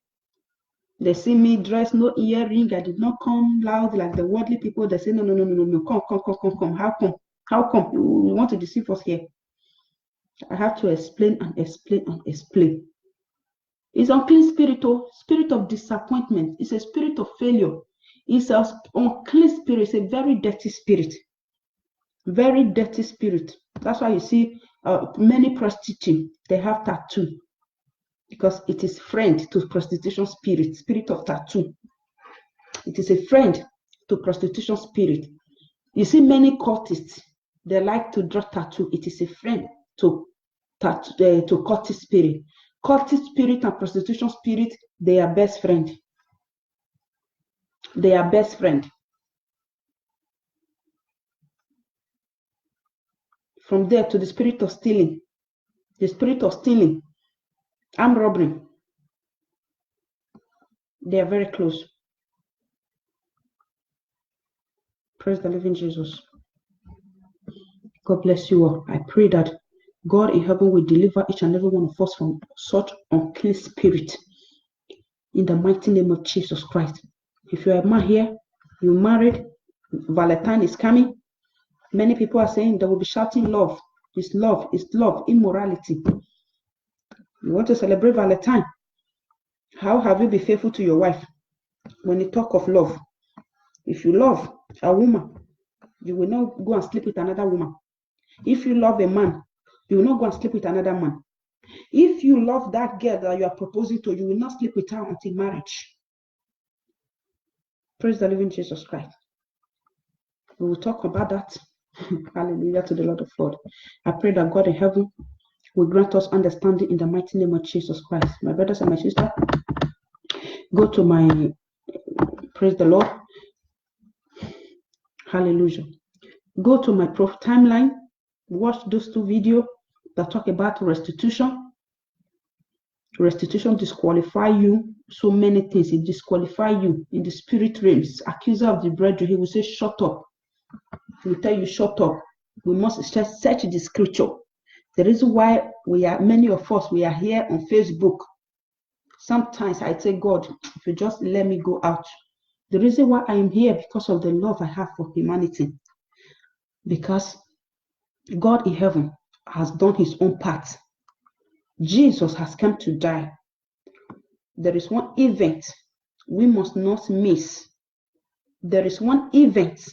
They see me dress, no earring. I did not come loud like the worldly people. They say, no, come. How come? How come? You want to deceive us here? I have to explain and explain and explain. It's unclean spirit of disappointment. It's a spirit of failure. It's an unclean spirit. It's a very dirty spirit. Very dirty spirit. That's why you see many prostitutes, they have tattoo, because it is friend to prostitution spirit, spirit of tattoo. It is a friend to prostitution spirit. You see many cultists, they like to draw tattoo. It is a friend to cultist spirit. Cultist spirit and prostitution spirit, they are best friend. They are best friend. From there to the spirit of stealing. The spirit of stealing, armed robbery. They are very close. Praise the living Jesus. God bless you all. I pray that God in heaven will deliver each and every one of us from such unclean spirit. In the mighty name of Jesus Christ. If you are a man here, you're married, Valentine is coming. Many people are saying they will be shouting love. It's love, it's love, immorality. You want to celebrate Valentine? How have you been faithful to your wife? When you talk of love, if you love a woman, you will not go and sleep with another woman. If you love a man, you will not go and sleep with another man. If you love that girl that you are proposing to, you will not sleep with her until marriage. Praise the living Jesus Christ. We will talk about that. Hallelujah to the Lord of Lords. I pray that God in heaven will grant us understanding in the mighty name of Jesus Christ. My brothers and my sisters, go to my, praise the Lord. Hallelujah. Go to my timeline, watch those 2 videos that talk about restitution. Restitution disqualify you so many things. It disqualify you in the spirit realms. Accuser of the brethren, he will say, shut up. He will tell you, shut up. We must search the scripture. The reason why many of us, we are here on Facebook. Sometimes I say, God, if you just let me go out. The reason why I am here, because of the love I have for humanity. Because God in heaven has done his own part. Jesus has come to die. There is one event we must not miss. There is one event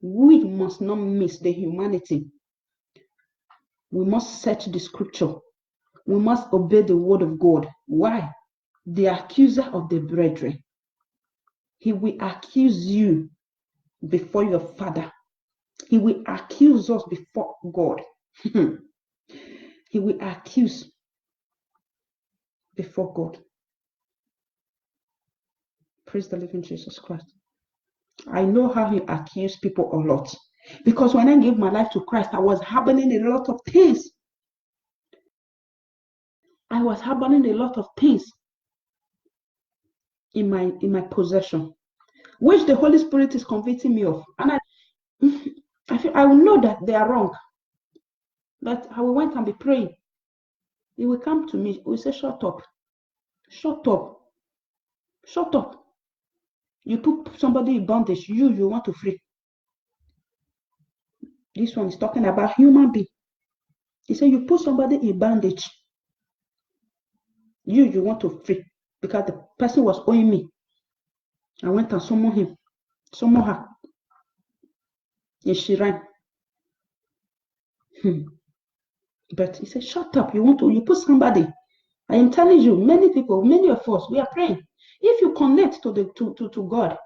we must not miss, the humanity. We must search the scripture. We must obey the word of God. Why? The accuser of the brethren. He will accuse you before your Father. He will accuse us before God. He will accuse before God. Praise the living Jesus Christ. I know how he accused people a lot. Because when I gave my life to Christ, I was harboring a lot of things. I was harboring a lot of things in my possession, which the Holy Spirit is convicting me of. And I will know that they are wrong. But I will went and be praying. He will come to me. He will say, shut up. Shut up. Shut up. You put somebody in bondage, you want to free. This one is talking about human being. He said, you put somebody in bondage, you want to free. Because the person was owing me. I went and summoned her. And she ran. But he said, shut up. You put somebody. I am telling you, many people, many of us, we are praying. If you connect to God,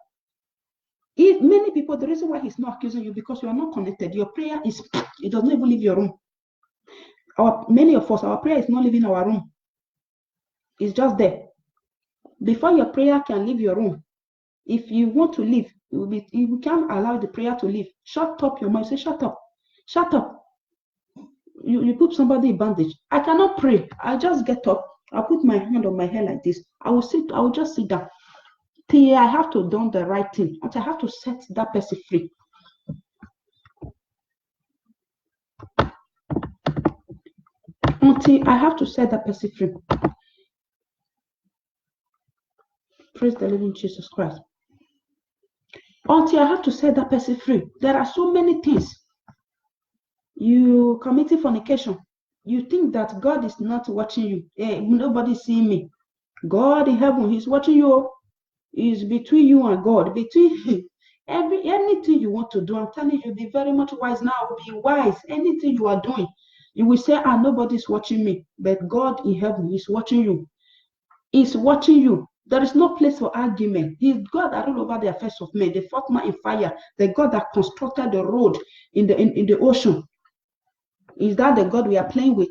if many people, the reason why he's not accusing you, because you are not connected. Your prayer is, it does not even leave your room. Many of us, our prayer is not leaving our room. It's just there. Before your prayer can leave your room, if you want to leave, you can't allow the prayer to leave. Shut up your mouth. Say, shut up. Shut up. You put somebody in bandage. I cannot pray. I just get up. I'll put my hand on my head like this. I will just sit down. Till I have to do the right thing. Until I have to set that person free. Until I have to set that person free. Praise the living Jesus Christ. Until I have to set that person free. There are so many things. You committing fornication. You think that God is not watching you. Hey, nobody seeing me. God in heaven, he's watching you. It's between you and God. Between Anything you want to do, I'm telling you, be very much wise now. Be wise. Anything you are doing, you will say, nobody's watching me. But God in heaven is watching you. He's watching you. There is no place for argument. He's God that ruled over the affairs of men, the fourth man in fire, the God that constructed the road in the ocean. Is that the God we are playing with?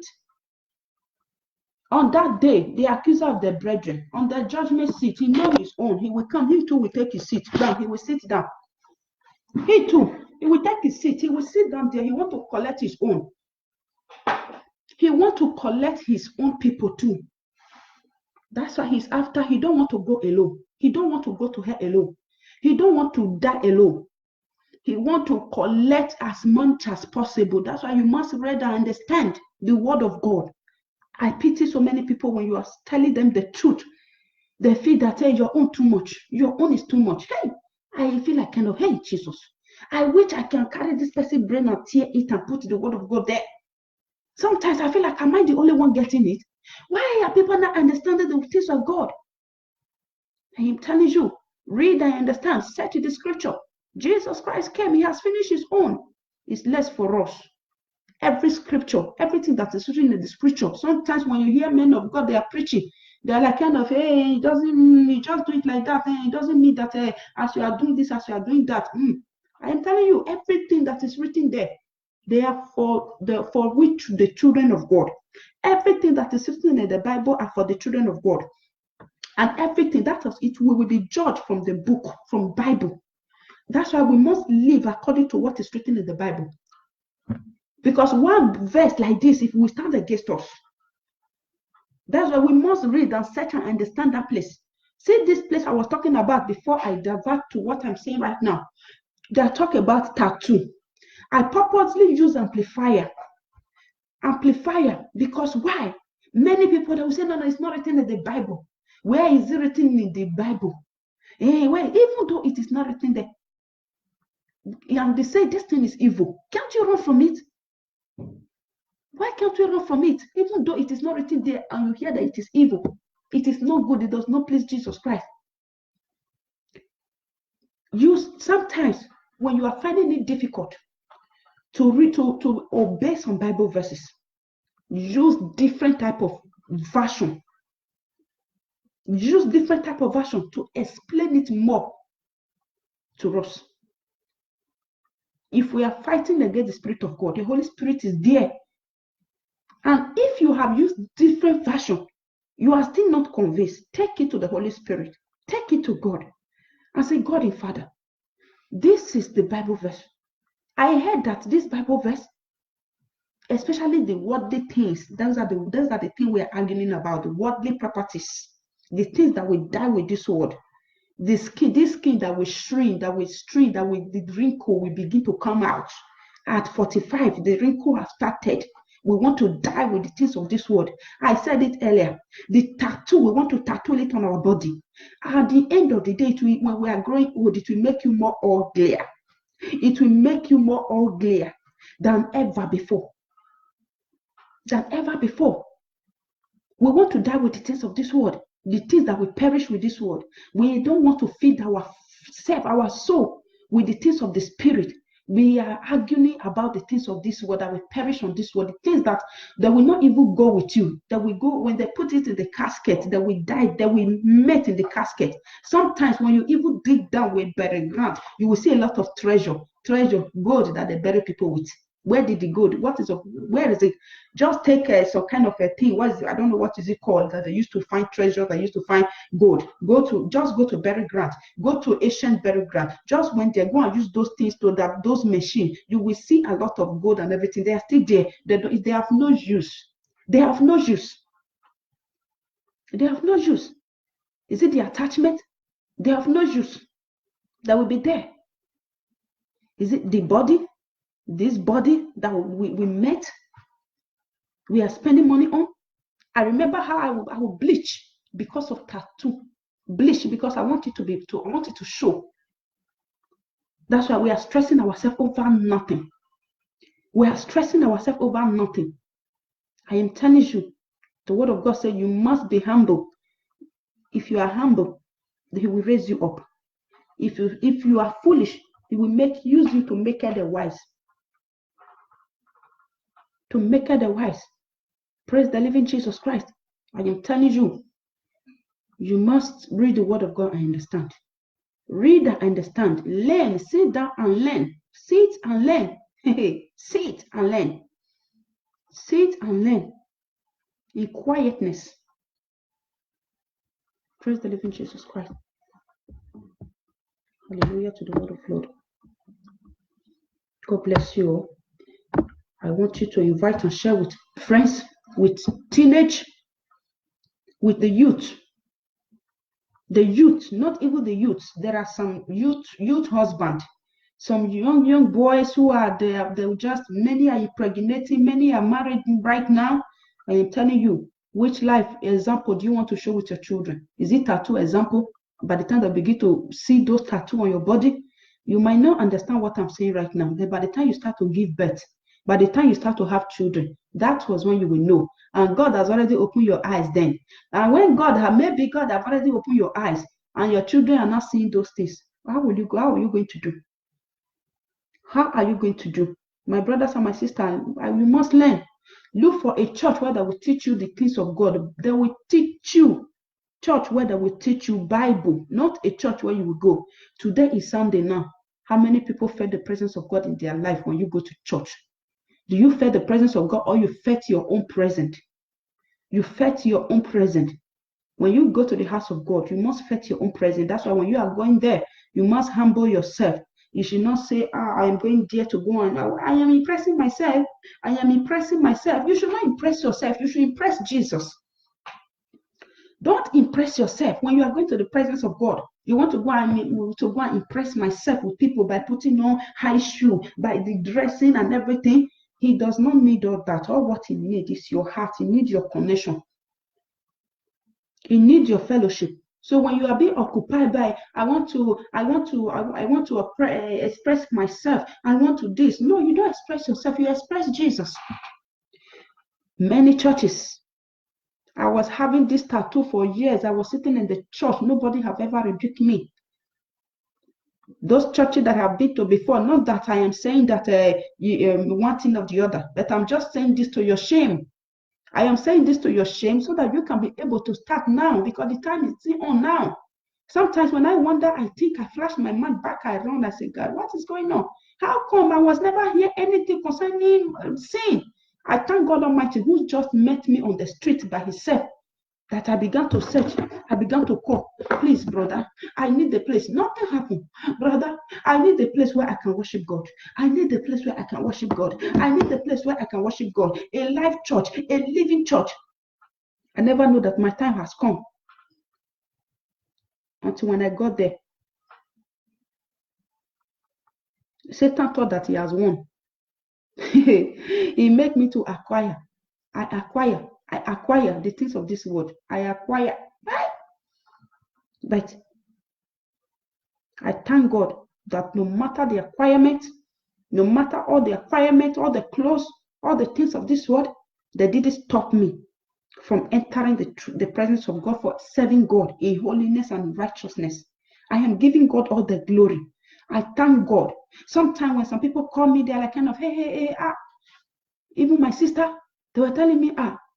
On that day, the accuser of the brethren, on the judgment seat, he knows his own. He will come. He too will take his seat down. He will sit down. He too, he will take his seat. He will sit down there. He want to collect his own. He want to collect his own people too. That's why he's after. He don't want to go alone. He don't want to go to hell alone. He don't want to die alone. He want to collect as much as possible. That's why you must read and understand the word of God. I pity so many people when you are telling them the truth. They feel that, hey, your own too much. Your own is too much. Hey, I feel like kind of, hey, Jesus, I wish I can carry this person's brain and tear it and put the word of God there. Sometimes I feel like, am I the only one getting it? Why are people not understanding the things of God? I am telling you, read and understand. Search the scripture. Jesus Christ came. He has finished his own. It's less for us. Every scripture, everything that is written in the scripture. Sometimes when you hear men of God, they are preaching. They're like kind of, hey, it doesn't, you just do it like that. It doesn't mean that as you are doing this, as you are doing that. I am telling you, everything that is written there, they are for which the children of God. Everything that is written in the Bible are for the children of God. And everything that is, it will be judged from the book, from Bible. That's why we must live according to what is written in the Bible. Because one verse like this, if we stand against us, that's why we must read and search and understand that place. See this place I was talking about before I divert to what I'm saying right now. They are talking about tattoo. I purposely use amplifier. Amplifier, because why? Many people, they will say, no, it's not written in the Bible. Where is it written in the Bible? Well, even though it is not written there, and they say this thing is evil, can't you run from it? Why can't we run from it? Even though it is not written there and you hear that it is evil, it is not good, it does not please Jesus Christ. Sometimes when you are finding it difficult to read, to obey some Bible verses, use different type of version. Use different type of version to explain it more to us. If we are fighting against the Spirit of God, the Holy Spirit is there. And if you have used different version, you are still not convinced, take it to the Holy Spirit. Take it to God and say, God and Father, this is the Bible verse. I heard that this Bible verse, especially the worldly things, those are the things we are arguing about, the worldly properties, the things that will die with this word. This skin that will shrink, the wrinkle will begin to come out. At 45, the wrinkle has started. We want to die with the things of this world. I said it earlier. The tattoo, we want to tattoo it on our body. At the end of the day, when we are growing old, it will make you more uglier. It will make you more uglier than ever before. Than ever before. We want to die with the things of this world. The things that will perish with this world. We don't want to feed ourselves, our soul, with the things of the spirit. We are arguing about the things of this world that will perish on this world, the things that will not even go with you, that will go when they put it in the casket, that will die, that will melt in the casket. Sometimes when you even dig down with buried ground, you will see a lot of treasure, gold that they bury people with. Where did the gold? Where is it? Just take some kind of a thing. What is it? I don't know what is it called that they used to find treasure. They used to find gold. Go to burial ground. Go to ancient burial ground. Just when they go and use those things to that those machines, you will see a lot of gold and everything. They are still there. They have no use. They have no use. They have no use. Is it the attachment? They have no use. That will be there. Is it the body? This body that we met, we are spending money on. I remember how I would bleach because of tattoo. Bleach because I want it to show. That's why we are stressing ourselves over nothing. We are stressing ourselves over nothing. I am telling you, the word of God says you must be humble. If you are humble, He will raise you up. If you are foolish, He will use you to make otherwise. To make otherwise. Praise the living Jesus Christ. I am telling you, you must read the word of God and understand. Read and understand. Learn. Sit down and learn. Sit and learn. Sit and learn. Sit and learn. In quietness. Praise the living Jesus Christ. Hallelujah to the word of Lord. God bless you all. I want you to invite and share with friends, with teenage, with the youth. The youth, not even the youth. There are some youth husband, some young boys who are there. They just, many are impregnating, many are married right now. I am telling you, which life example do you want to show with your children? Is it tattoo example? By the time they begin to see those tattoos on your body, you might not understand what I'm saying right now. But by the time you start to give birth, by the time you start to have children, that was when you will know. And God has already opened your eyes then. And when maybe God has already opened your eyes and your children are not seeing those things, how will you go? How are you going to do? How are you going to do? My brothers and my sisters, we must learn. Look for a church where they will teach you the things of God. They will teach you. Church where they will teach you Bible, not a church where you will go. Today is Sunday now. How many people felt the presence of God in their life when you go to church? Do you feel the presence of God or you felt your own present? You felt your own present. When you go to the house of God, you must feel your own present. That's why when you are going there, you must humble yourself. You should not say, I am going there to go on. I am impressing myself. I am impressing myself. You should not impress yourself. You should impress Jesus. Don't impress yourself when you are going to the presence of God. You want to go and impress myself with people by putting on high shoe, by the dressing and everything. He does not need all that. All what he needs is your heart. He needs your connection. He needs your fellowship. So when you are being occupied by, I want to express myself. I want to this. No, you don't express yourself. You express Jesus. Many churches. I was having this tattoo for years. I was sitting in the church. Nobody have ever rebuked me. Those churches that I've been to before, not that I am saying that one thing or the other, but I'm just saying this to your shame. I am saying this to your shame so that you can be able to start now, because the time is on now. Sometimes when I wonder, I think I flash my mind back around. I say, God, what is going on? How come I was never hear anything concerning sin? I thank God Almighty who just met me on the street by himself, that I began to search. I began to call. Please, brother, I need the place. Nothing happened. Brother, I need the place where I can worship God. I need the place where I can worship God. I need the place where I can worship God. A live church, a living church. I never knew that my time has come until when I got there. Satan thought that he has won. He made me to acquire. I acquire the things of this world. I acquire. But I thank God that no matter the acquirement, no matter all the acquirement, all the clothes, all the things of this world, they didn't stop me from entering the presence of God, for serving God in holiness and righteousness. I am giving God all the glory. I thank God. Sometimes when some people call me, they're like kind of, hey, even my sister, they were telling me,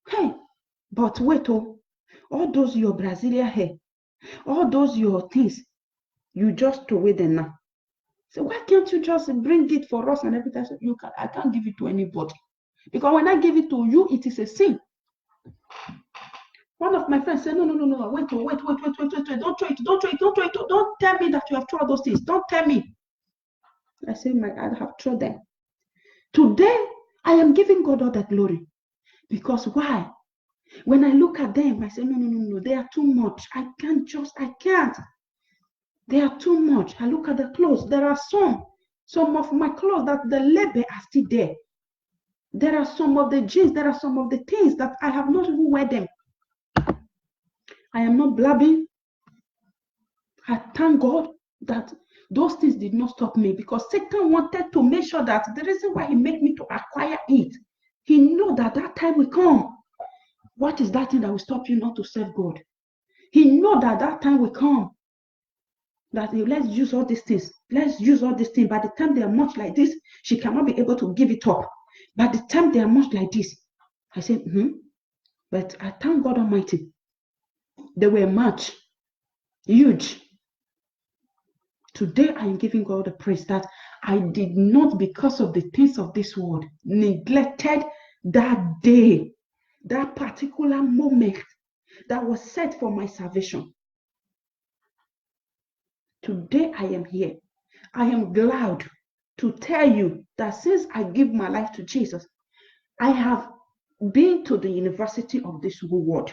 hey, but wait, all those your Brazilian hair, all those your things, you just throw away them now. So why can't you just bring it for us and everything? So I can't give it to anybody. Because when I give it to you, it is a sin. One of my friends said, no, wait, don't throw it. Don't tell me that you have thrown those things. Don't tell me. I said, I have thrown them. Today, I am giving God all the glory. Because why? When I look at them, I say, no, they are too much. I can't. They are too much. I look at the clothes. There are some of my clothes that the label are still there. There are some of the jeans. There are some of the things that I have not even wear them. I am not blabbing. I thank God that those things did not stop me, because Satan wanted to make sure that the reason why he made me to acquire it, he knew that time will come. What is that thing that will stop you not to serve God? He knew that time will come. that let's use all these things. Let's use all these things. By the time they are much like this, she cannot be able to give it up. By the time they are much like this, I said, but I thank God Almighty. They were much, huge. Today I am giving God the praise that I did not, because of the things of this world, neglected that day, that particular moment that was set for my salvation. Today I am here. I am glad to tell you that since I give my life to Jesus, I have been to the university of this whole world.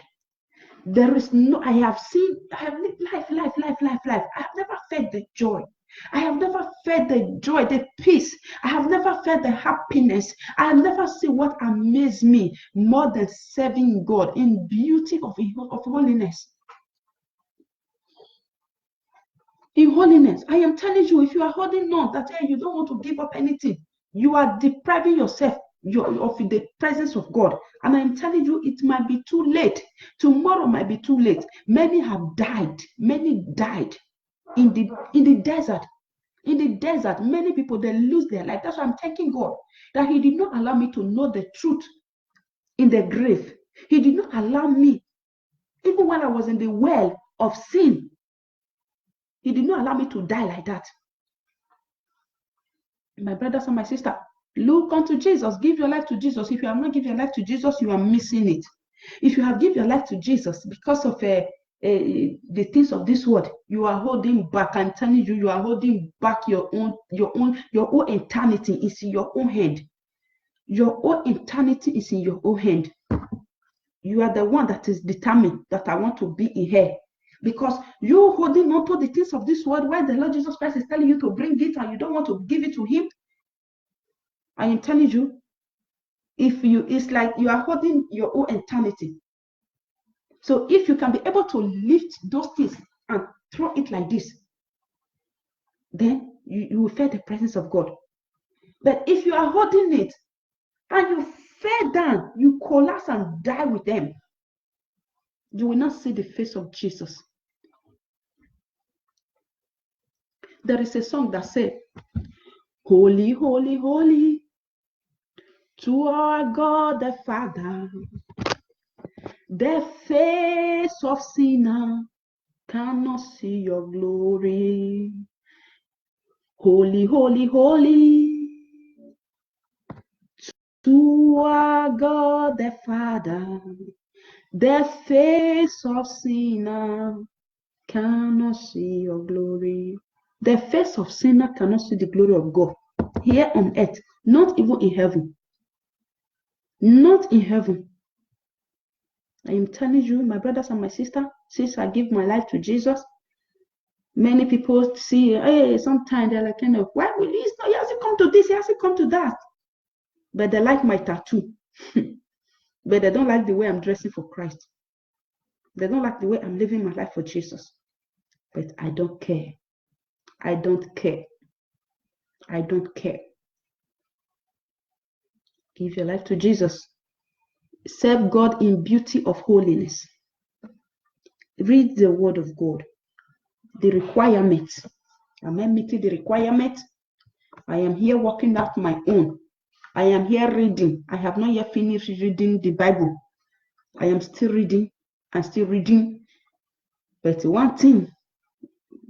There is no, I have lived life. I have never felt the joy. I have never felt the joy, the peace. I have never felt the happiness. I have never seen what amazed me more than serving God in beauty of holiness. In holiness, I am telling you, if you are holding on that you don't want to give up anything, you are depriving yourself of the presence of God. And I'm telling you, it might be too late. Tomorrow might be too late. Many have died. Many died in the desert. In the desert, many people, they lose their life. That's why I'm thanking God that He did not allow me to know the truth in the grave. He did not allow me, even when I was in the well of sin, He did not allow me to die like that. My brothers and my sister, look unto Jesus. Give your life to Jesus. If you have not given your life to Jesus, you are missing it. If you have given your life to Jesus because of the things of this world, you are holding back. I'm telling you, you are holding back your own eternity is in your own hand. Your own eternity is in your own hand. You are the one that is determined that I want to be in here. Because you holding on to the things of this world, where the Lord Jesus Christ is telling you to bring it and you don't want to give it to Him, I am telling you, it's like you are holding your own eternity. So if you can be able to lift those things and throw it like this, then you will feel the presence of God. But if you are holding it and you fall down, you collapse and die with them, you will not see the face of Jesus. There is a song that says, holy, holy, holy, to our God the Father, the face of sinner cannot see your glory. Holy, holy, holy, to our God the Father, the face of sinner cannot see your glory. The face of sinner cannot see the glory of God here on earth, not even in heaven. Not in heaven. I am telling you, my brothers and my sisters, since I give my life to Jesus, many people see, hey, sometimes they're like, why will he hasn't come to this, he hasn't come to that. But they like my tattoo. But they don't like the way I'm dressing for Christ. They don't like the way I'm living my life for Jesus. But I don't care. I don't care. I don't care. Give your life to Jesus. Serve God in beauty of holiness. Read the word of God. The requirements. Am I meeting the requirement? I am here working out my own. I am here reading. I have not yet finished reading the Bible. I am still reading and still reading. But one thing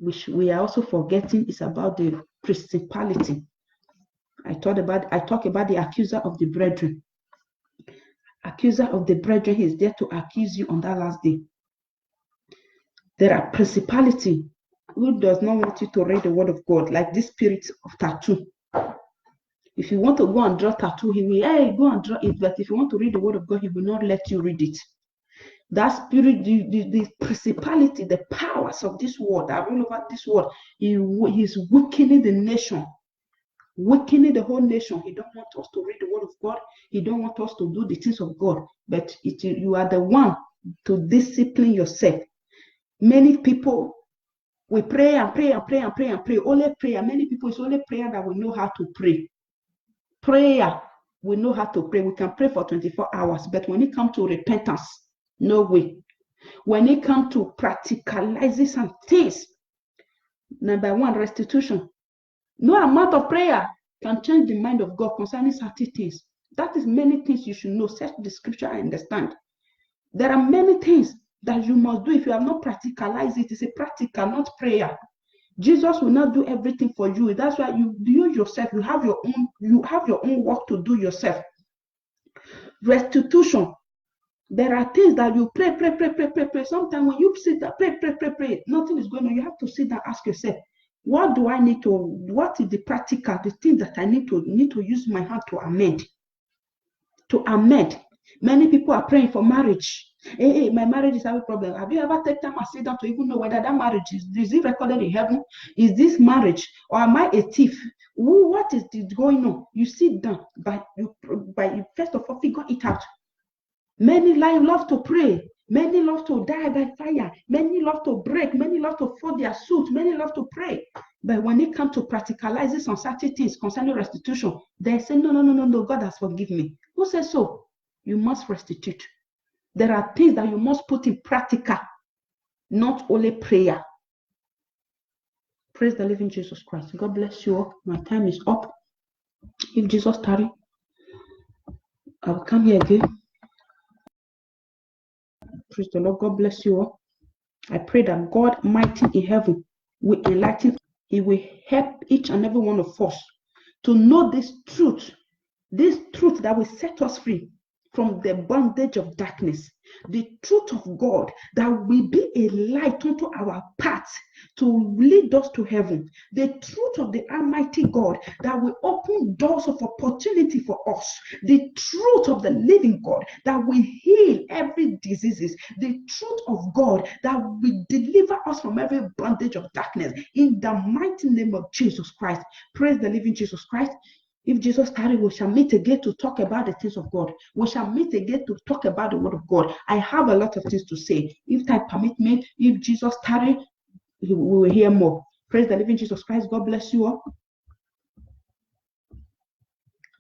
which we are also forgetting is about the principality. I talk about the accuser of the brethren. Accuser of the brethren is there to accuse you on that last day. There are principality who does not want you to read the word of God, like this spirit of tattoo. If you want to go and draw tattoo, he will, go and draw it. But if you want to read the word of God, he will not let you read it. That spirit, the principality, the powers of this world that rule over this world, he's weakening the nation, weakening the whole nation. He don't want us to read the word of God. He don't want us to do the things of God. But you are the one to discipline yourself. Many people, we pray and pray and pray and pray and pray. Only prayer. Many people, it's only prayer that we know how to pray. Prayer, we know how to pray. We can pray for 24 hours. But when it comes to repentance, no way. When it comes to practicalizing some things, Number one, restitution. No amount of prayer can change the mind of God concerning certain things. That is many things you should know. Search the scripture and understand. There are many things that you must do. If you have not practicalized it, it's a practical, not prayer. Jesus will not do everything for you. That's why you yourself, you have your own work to do yourself. Restitution. There are things that you pray. Sometimes when you sit down, pray, nothing is going on. You have to sit down, ask yourself, what do I need to, what is the practical, the things that I need to use my hand to amend? To amend. Many people are praying for marriage. Hey, my marriage is having a problem. Have you ever taken time and sit down to even know whether that marriage is it recorded in heaven? Is this marriage, or am I a thief? What is going on? You sit down, but you first of all figure it out. Many love to pray. Many love to die by fire. Many love to break. Many love to fold their suit. Many love to pray. But when it comes to practicalizing some certain things concerning restitution, they say, no, God has forgiven me. Who says so? You must restitute. There are things that you must put in practical, not only prayer. Praise the living Jesus Christ. God bless you all. My time is up. If Jesus tarry, I will come here again. Praise the Lord. God bless you all. I pray that God, mighty in heaven, will enlighten. He will help each and every one of us to know this truth that will set us free from the bondage of darkness, the truth of God that will be a light unto our path to lead us to heaven, the truth of the Almighty God that will open doors of opportunity for us, the truth of the living God that will heal every diseases, the truth of God that will deliver us from every bondage of darkness in the mighty name of Jesus Christ. Praise the living Jesus Christ. If Jesus tarry, we shall meet again to talk about the things of God. We shall meet again to talk about the word of God. I have a lot of things to say. If time permit me, if Jesus tarry, we will hear more. Praise the living Jesus Christ. God bless you all.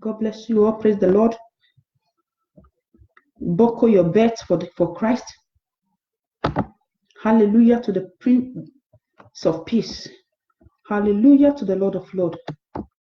God bless you all. Praise the Lord. Buckle your belts for Christ. Hallelujah to the Prince of Peace. Hallelujah to the Lord of Lords.